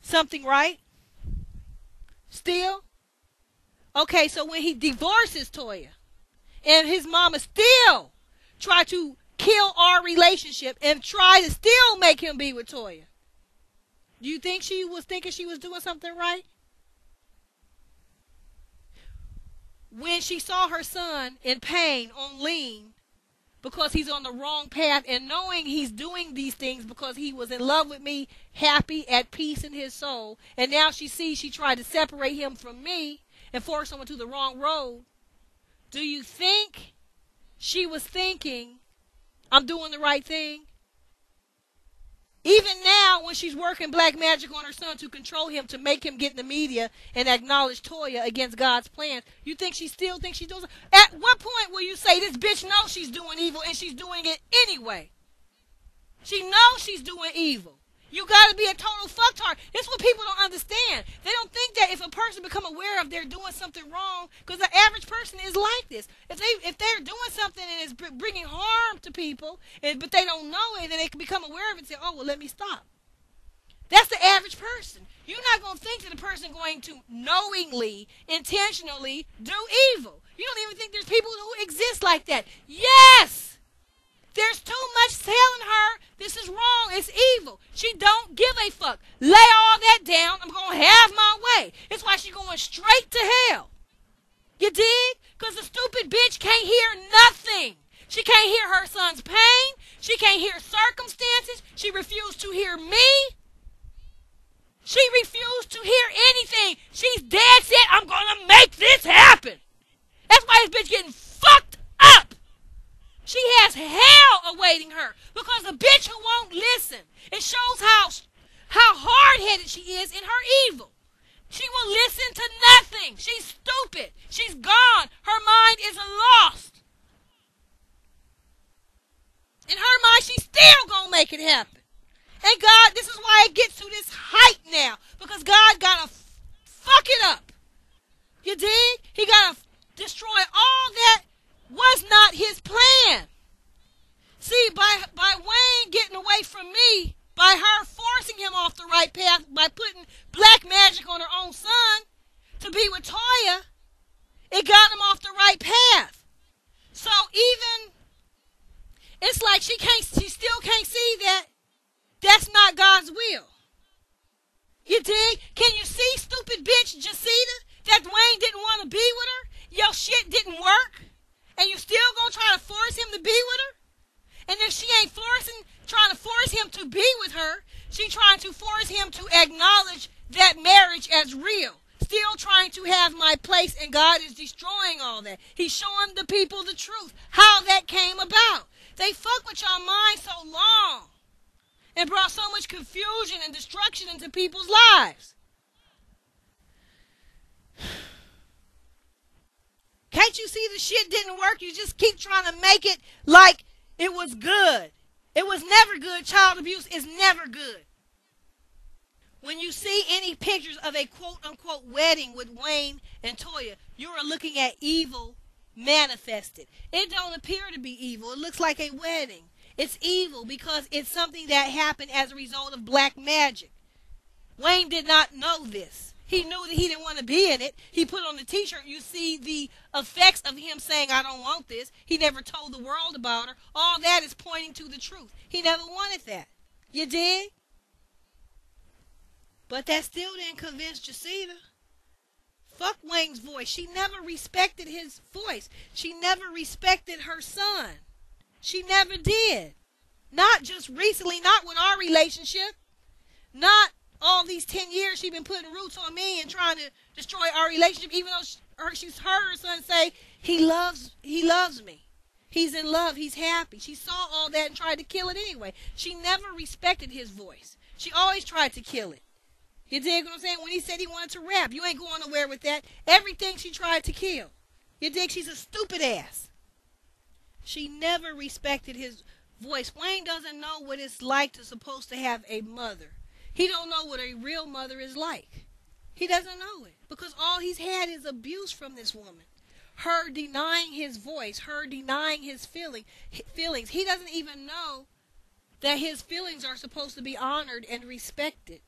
something right? Still? Okay, so when he divorces Toya and his mama still try to kill our relationship and try to still make him be with Toya, do you think she was thinking she was doing something right? When she saw her son in pain on lean because he's on the wrong path and knowing he's doing these things because he was in love with me, happy, at peace in his soul, and now she sees she tried to separate him from me and force someone to the wrong road, do you think she was thinking, I'm doing the right thing? Even now, when she's working black magic on her son to control him, to make him get in the media and acknowledge Toya against God's plans, you think she still thinks she's doing something? At what point will you say this bitch knows she's doing evil and she's doing it anyway? She knows she's doing evil. You got to be a total fucktard. This is what people don't understand. They don't think that if a person become aware of they're doing something wrong, because the average person is like this. If they're doing something and it's bringing harm to people, but they don't know it, then they can become aware of it and say, oh, well, let me stop. That's the average person. You're not going to think that a person going to knowingly, intentionally do evil. You don't even think there's people who exist like that. Yes! There's too much telling her this is wrong, it's evil. She don't give a fuck. Lay all that down, I'm going to have my way. It's why she's going straight to hell. You dig? Because the stupid bitch can't hear nothing. She can't hear her son's pain. She can't hear circumstances. She refused to hear me. She refused to hear anything. She's dead set, I'm going to make this happen. That's why this bitch getting fucked up. She has hell awaiting her because the bitch who won't listen. It shows how hard-headed she is in her evil. She will listen to nothing. She's stupid. She's gone. Her mind is lost. In her mind, she's still going to make it happen. And God, this is why it gets to this height now. Because God got to fuck it up. You dig? He got to destroy all that was not his plan. See, by Wayne getting away from me, by her forcing him off the right path, by putting black magic on her own son to be with Toya, it got him off the right path. So even, it's like she still can't see that that's not God's will. You dig? Can you see, stupid bitch Jacita, that Wayne didn't want to be with her? Your shit didn't work? And you still gonna try to force him to be with her? And if she ain't trying to force him to be with her, she trying to force him to acknowledge that marriage as real. Still trying to have my place, and God is destroying all that. He's showing the people the truth, how that came about. They fuck with your mind so long and brought so much confusion and destruction into people's lives. Can't you see the shit didn't work? You just keep trying to make it like it was good. It was never good. Child abuse is never good. When you see any pictures of a quote-unquote wedding with Wayne and Toya, you are looking at evil manifested. It don't appear to be evil. It looks like a wedding. It's evil because it's something that happened as a result of black magic. Wayne did not know this. He knew that he didn't want to be in it. He put on the t-shirt. You see the effects of him saying, I don't want this. He never told the world about her. All that is pointing to the truth. He never wanted that. You dig? But that still didn't convince Jacita. Fuck Wayne's voice. She never respected his voice. She never respected her son. She never did. Not just recently, not with our relationship. Not all these 10 years she's been putting roots on me and trying to destroy our relationship, even though she's heard her son say, he loves me. He's in love. He's happy. She saw all that and tried to kill it anyway. She never respected his voice. She always tried to kill it. You dig what I'm saying? When he said he wanted to rap, you ain't going nowhere with that. Everything she tried to kill. You dig? She's a stupid ass. She never respected his voice. Wayne doesn't know what it's like to supposed to have a mother. He don't know what a real mother is like. He doesn't know it because all he's had is abuse from this woman. Her denying his voice, her denying his feelings. He doesn't even know that his feelings are supposed to be honored and respected.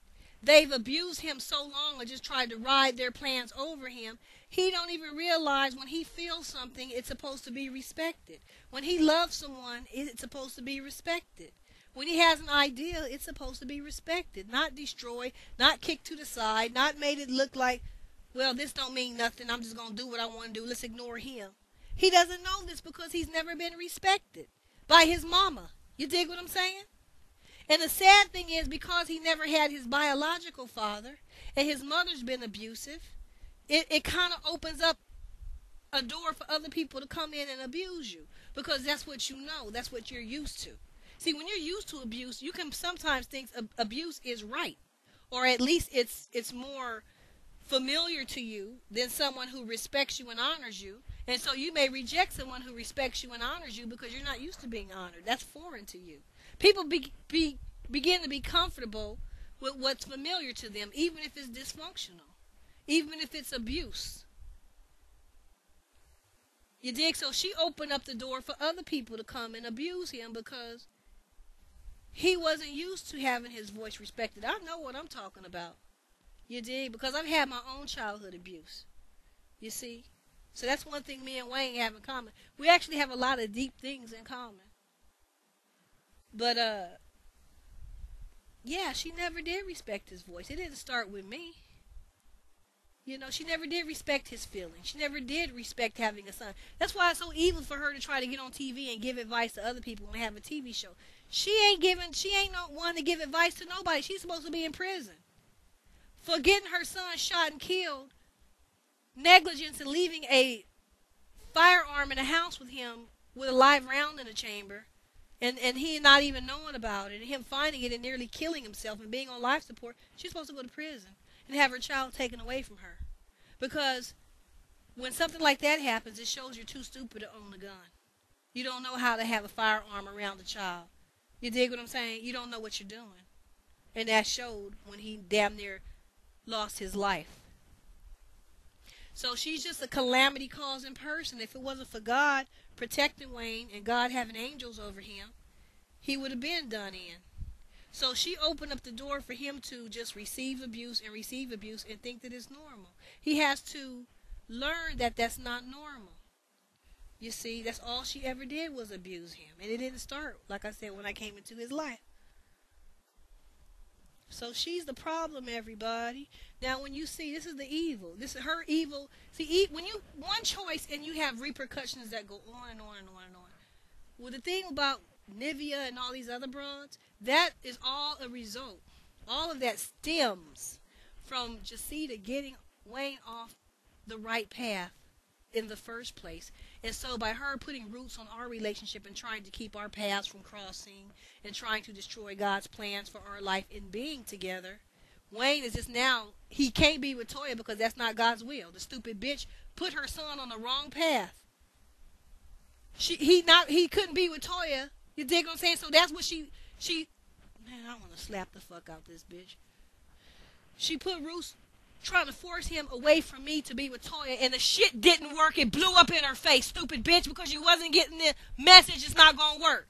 They've abused him so long and just tried to ride their plans over him. He don't even realize when he feels something, it's supposed to be respected. When he loves someone, it's supposed to be respected. When he has an idea, it's supposed to be respected, not destroyed, not kicked to the side, not made it look like, well, this don't mean nothing. I'm just going to do what I want to do. Let's ignore him. He doesn't know this because he's never been respected by his mama. You dig what I'm saying? And the sad thing is because he never had his biological father and his mother's been abusive, it kind of opens up a door for other people to come in and abuse you because that's what you know. That's what you're used to. See, when you're used to abuse, you can sometimes think abuse is right, or at least it's more familiar to you than someone who respects you and honors you. And so you may reject someone who respects you and honors you because you're not used to being honored. That's foreign to you. People begin to be comfortable with what's familiar to them, even if it's dysfunctional, even if it's abuse. You dig? So she opened up the door for other people to come and abuse him because he wasn't used to having his voice respected. I know what I'm talking about. You dig? Because I've had my own childhood abuse. You see? So that's one thing me and Wayne have in common. We actually have a lot of deep things in common. But, yeah, she never did respect his voice. It didn't start with me. You know, she never did respect his feelings. She never did respect having a son. That's why it's so evil for her to try to get on TV and give advice to other people and have a TV show. She ain't no one to give advice to nobody. She's supposed to be in prison for getting her son shot and killed, negligence, and leaving a firearm in a house with him with a live round in the chamber, and he not even knowing about it, and him finding it and nearly killing himself and being on life support. She's supposed to go to prison and have her child taken away from her. Because when something like that happens, it shows you're too stupid to own a gun. You don't know how to have a firearm around a child. You dig what I'm saying? You don't know what you're doing. And that showed when he damn near lost his life. So she's just a calamity-causing person. If it wasn't for God protecting Wayne and God having angels over him, he would have been done in. So she opened up the door for him to just receive abuse and think that it's normal. He has to learn that that's not normal. You see, that's all she ever did was abuse him. And it didn't start, like I said, when I came into his life. So she's the problem, everybody. Now, when you see, this is the evil. This is her evil. See, when you one choice and you have repercussions that go on and on and on and on. Well, the thing about Nivea and all these other broads, that is all a result. All of that stems from Jacita getting Wayne off the right path in the first place. And so by her putting roots on our relationship and trying to keep our paths from crossing and trying to destroy God's plans for our life in being together, Wayne is just now, he can't be with Toya because that's not God's will. The stupid bitch put her son on the wrong path. He couldn't be with Toya. You dig what I'm saying? So that's what she man, I want to slap the fuck out this bitch. she put roots trying to force him away from me to be with Toya, and the shit didn't work. It blew up in her face, stupid bitch, because you wasn't getting the message. It's not going to work.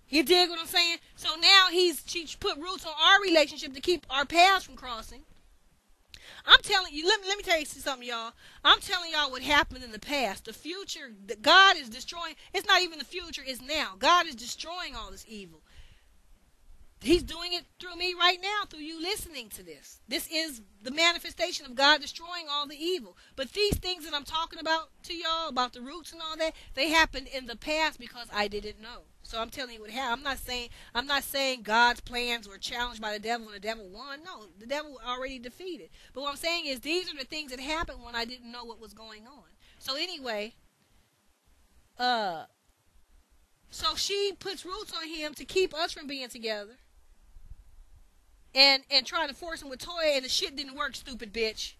You dig what I'm saying? So now she put roots on our relationship to keep our paths from crossing. I'm telling you, let me tell you something, y'all. I'm telling y'all what happened in the past. The future, God is destroying. It's not even the future, it's now. God is destroying all this evil. He's doing it through me right now, through you listening to this. This is the manifestation of God destroying all the evil. But these things that I'm talking about to y'all, about the roots and all that, they happened in the past because I didn't know. So I'm telling you what happened. I'm not saying God's plans were challenged by the devil and the devil won. No, the devil already defeated. But what I'm saying is these are the things that happened when I didn't know what was going on. So anyway, so she puts roots on him to keep us from being together. And trying to force him with Toya, and the shit didn't work, stupid bitch.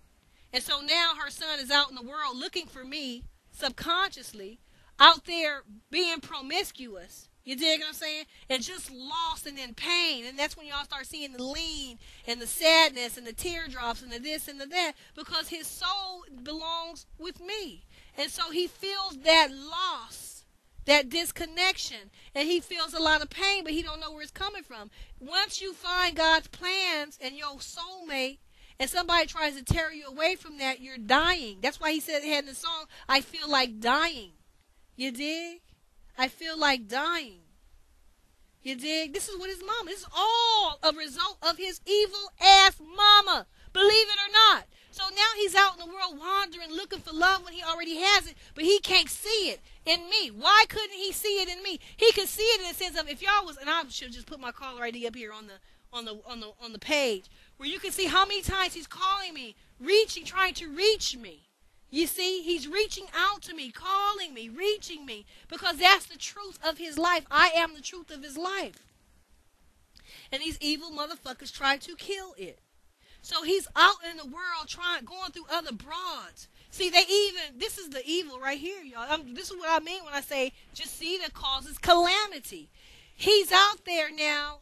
And so now her son is out in the world looking for me, subconsciously, out there being promiscuous. You dig what I'm saying? And just lost and in pain. And that's when y'all start seeing the lean and the sadness and the teardrops and the this and the that, because his soul belongs with me. And so he feels that loss, that disconnection, and he feels a lot of pain, but he don't know where it's coming from. Once you find God's plans and your soulmate, and somebody tries to tear you away from that, you're dying. That's why he said in the song, I feel like dying. You dig? I feel like dying. You dig? This is what his mama. This is all a result of his evil ass mama. Believe it or not. So now he's out in the world wandering, looking for love when he already has it, but he can't see it in me. Why couldn't he see it in me? He could see it in the sense of, if y'all was, and I should just put my caller ID up here on the page, where you can see how many times he's calling me, trying to reach me. You see, he's reaching out to me, calling me, reaching me, because that's the truth of his life. I am the truth of his life. And these evil motherfuckers try to kill it. So he's out in the world going through other broads. See, this is the evil right here, y'all. This is what I mean when I say, just see, that causes calamity. He's out there now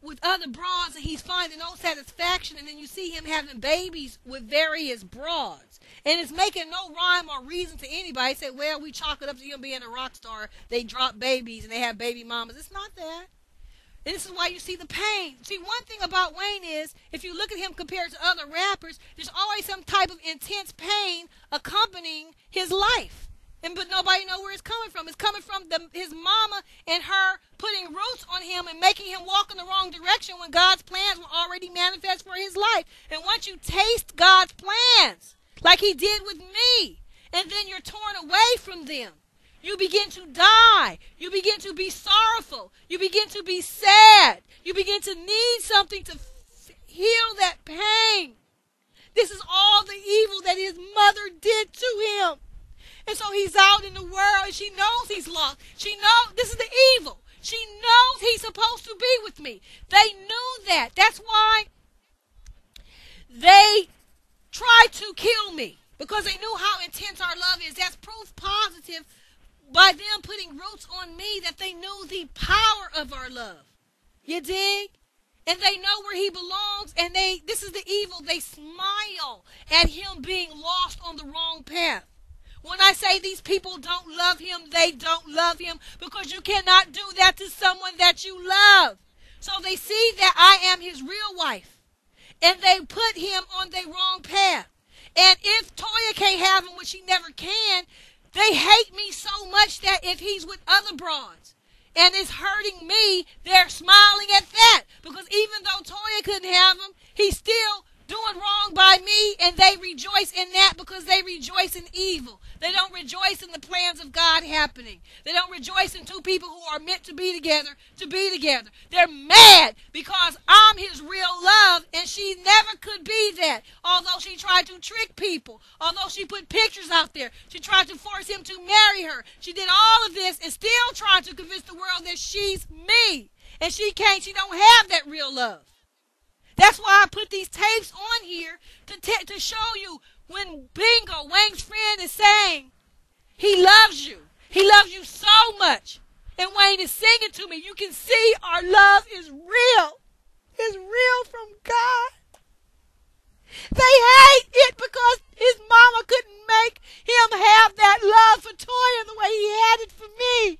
with other broads, and he's finding no satisfaction, and then you see him having babies with various broads. And it's making no rhyme or reason to anybody. Say, well, we chalk it up to him being a rock star. They drop babies, and they have baby mamas. It's not that. And this is why you see the pain. See, one thing about Wayne is, if you look at him compared to other rappers, there's always some type of intense pain accompanying his life. But nobody knows where it's coming from. It's coming from his mama and her putting roots on him and making him walk in the wrong direction when God's plans were already manifest for his life. And once you taste God's plans, like he did with me, and then you're torn away from them, you begin to die. You begin to be sorrowful. You begin to be sad. You begin to need something to heal that pain. This is all the evil that his mother did to him. And so he's out in the world, and she knows he's lost. She knows this is the evil. She knows he's supposed to be with me. They knew that. That's why they tried to kill me, because they knew how intense our love is. That's proof positive by them putting roots on me that they knew the power of our love. You dig? And they know where he belongs, and this is the evil. They smile at him being lost on the wrong path. When I say these people don't love him, they don't love him, because you cannot do that to someone that you love. So they see that I am his real wife, and they put him on the wrong path. And if Toya can't have him, which she never can, they hate me so much that if he's with other broads and it's hurting me, they're smiling at that. Because even though Toya couldn't have him, he's still doing wrong by me, and they rejoice in that because they rejoice in evil. They don't rejoice in the plans of God happening. They don't rejoice in two people who are meant to be together to be together. They're mad because I'm his real love, and she never could be that. Although she tried to trick people, although she put pictures out there, she tried to force him to marry her. She did all of this and still trying to convince the world that she's me. And she can't. She don't have that real love. That's why I put these tapes on here to show you when Bingo, Wayne's friend, is saying he loves you. He loves you so much. And Wayne is singing to me. You can see our love is real. It's real from God. They hate it because his mama couldn't make him have that love for Toya the way he had it for me.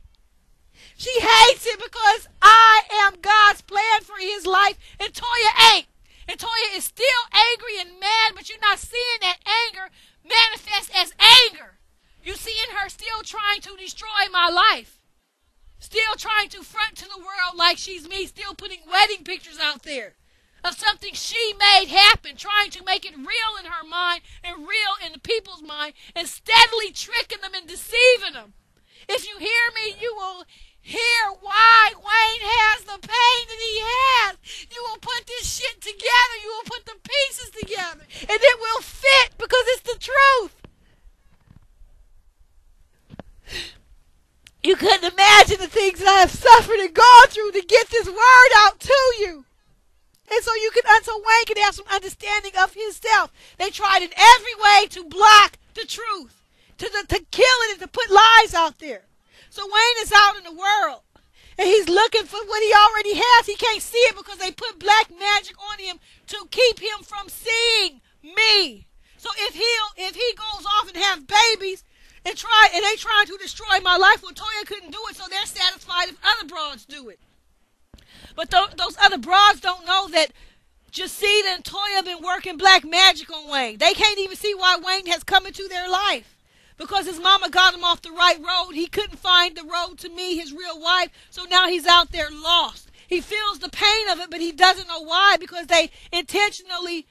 She hates it because I am God's plan for his life, and Toya ain't. And Toya is still angry and mad, but you're not seeing that anger manifest as anger. You see in her still trying to destroy my life. Still trying to front to the world like she's me, still putting wedding pictures out there of something she made happen, trying to make it real in her mind and real in the people's mind, and steadily tricking them and deceiving them. If you hear me, you will hear why Wayne has the pain that he has. You will put this shit together. You will put the pieces together, and it will fit because it's the truth. You couldn't imagine the things that I have suffered and gone through to get this word out to you. And so Wayne can have some understanding of himself. They tried in every way to block the truth, to kill it and to put lies out there. So Wayne is out in the world, and he's looking for what he already has. He can't see it because they put black magic on him to keep him from seeing me. So if he goes off and have babies, and they trying to destroy my life. Well, Toya couldn't do it, so they're satisfied if other broads do it. But those other broads don't know that Jacita and Toya have been working black magic on Wayne. They can't even see why Wayne has come into their life. Because his mama got him off the right road. He couldn't find the road to me, his real wife, so now he's out there lost. He feels the pain of it, but he doesn't know why, because they intentionally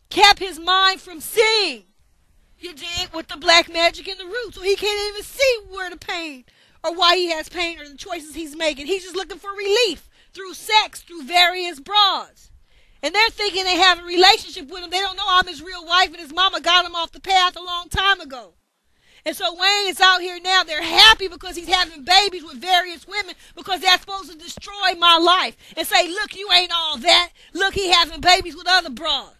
kept his mind from seeing. You dig? With the black magic in the root. So he can't even see where the pain or why he has pain or the choices he's making. He's just looking for relief through sex, through various broads. And they're thinking they have a relationship with him. They don't know I'm his real wife and his mama got him off the path a long time ago. And so Wayne is out here now. They're happy because he's having babies with various women because they're supposed to destroy my life and say, look, you ain't all that. Look, he having babies with other broads.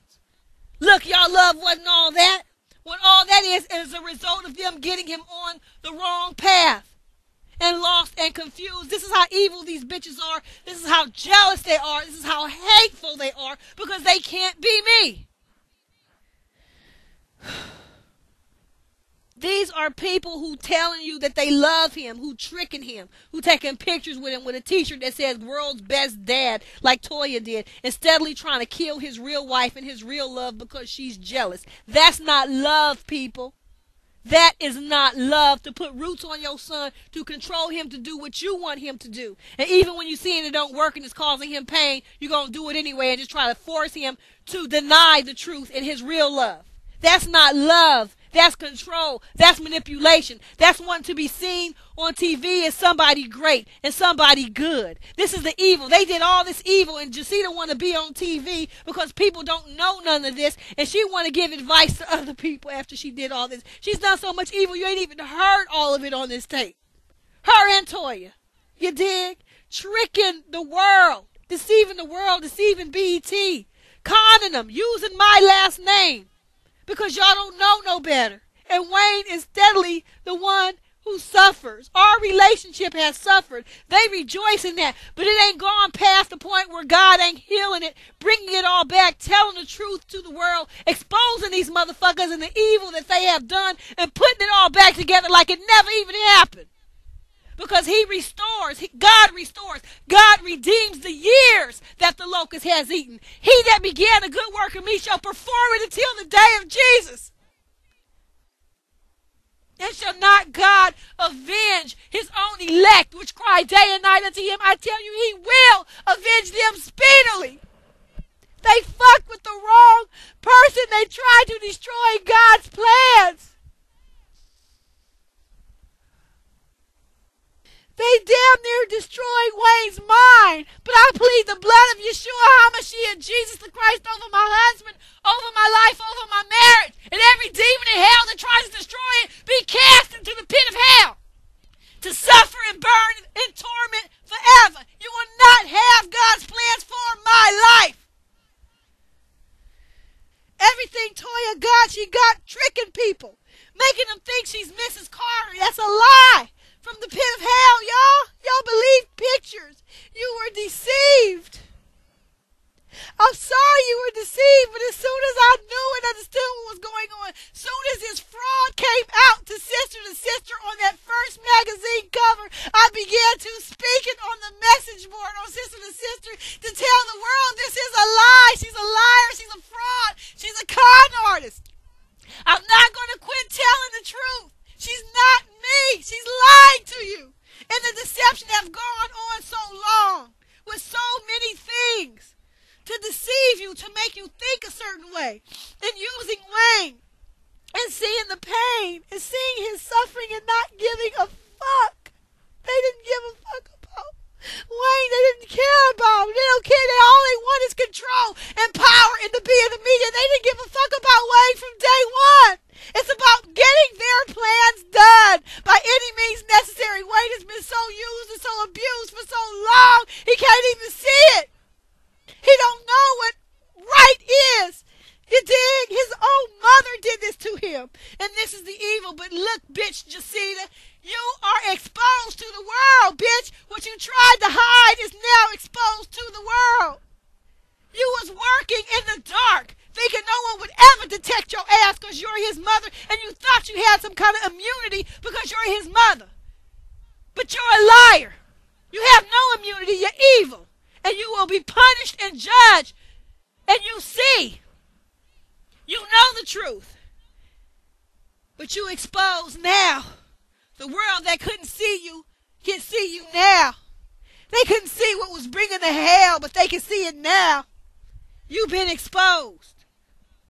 Look, y'all love wasn't all that. When all that is a result of them getting him on the wrong path and lost and confused. This is how evil these bitches are. This is how jealous they are. This is how hateful they are because they can't be me. These are people who telling you that they love him, who tricking him, who taking pictures with him with a t-shirt that says world's best dad like Toya did, and steadily trying to kill his real wife and his real love because she's jealous. That's not love, people. That is not love, to put roots on your son, to control him to do what you want him to do. And even when you see it don't work and it's causing him pain, you're going to do it anyway and just try to force him to deny the truth and his real love. That's not love. That's control. That's manipulation. That's wanting to be seen on TV as somebody great and somebody good. This is the evil. They did all this evil, and Jacita want to be on TV because people don't know none of this, and she want to give advice to other people after she did all this. She's done so much evil, you ain't even heard all of it on this tape. Her and Toya. You dig? Tricking the world. Deceiving the world. Deceiving b.e.t. Conning them. Using my last name. Because y'all don't know no better. And Wayne is steadily the one who suffers. Our relationship has suffered. They rejoice in that. But it ain't gone past the point where God ain't healing it, bringing it all back, telling the truth to the world, exposing these motherfuckers and the evil that they have done, and putting it all back together like it never even happened. Because he restores. God restores. God redeems the years that the locust has eaten. He that began a good work in me shall perform it until the day of Jesus. And shall not God avenge his own elect, which cry day and night unto him? I tell you, he will avenge them speedily. They fucked with the wrong person. They tried to destroy God's plans. They damn near destroyed Wayne's mind. But I plead the blood of Yeshua HaMashiach, Jesus the Christ, over my husband, over my life, over my marriage. And every demon in hell that tries to destroy it, be cast into the pit of hell. To suffer and burn in torment forever. You will not have God's plans for my life. Everything Toya got, she got tricking people. Making them think she's Mrs. Carter. That's a lie. From the pit of hell, y'all. Y'all believe pictures. You were deceived. I'm sorry you were deceived, but as soon as I knew and understood what was going on, as soon as this fraud came out to sister on that first magazine cover, I began to speak it on the message board on sister to tell the world this is a lie. She's a liar. She's a fraud. She's a con artist. I'm not going to quit telling the truth. She's not me. She's lying to you. And the deception has gone on so long with so many things to deceive you, to make you think a certain way. And using Wayne and seeing the pain and seeing his suffering and not giving a fuck. They didn't give a fuck about Wayne. They didn't care about him. They don't care. All they want is control and power and to be in the media. They didn't give a fuck about Wayne from day one. It's about getting their plans done by any means necessary. Wayne has been so used and so abused for so long, he can't even see it. He don't know what right is. You dig? His own mother did this to him. And this is the evil. But look, bitch, Jacita, you are exposed to the world, bitch. What you tried to hide is now exposed to the world. You was working in the dark, thinking no one would ever detect your ass because you're his mother, and you thought you had some kind of immunity because you're his mother. But you're a liar. You have no immunity. You're evil. And you will be punished and judged. And you see. You know the truth. But you exposed now. The world that couldn't see you can see you now. They couldn't see what was bringing the hell, but they can see it now. You've been exposed.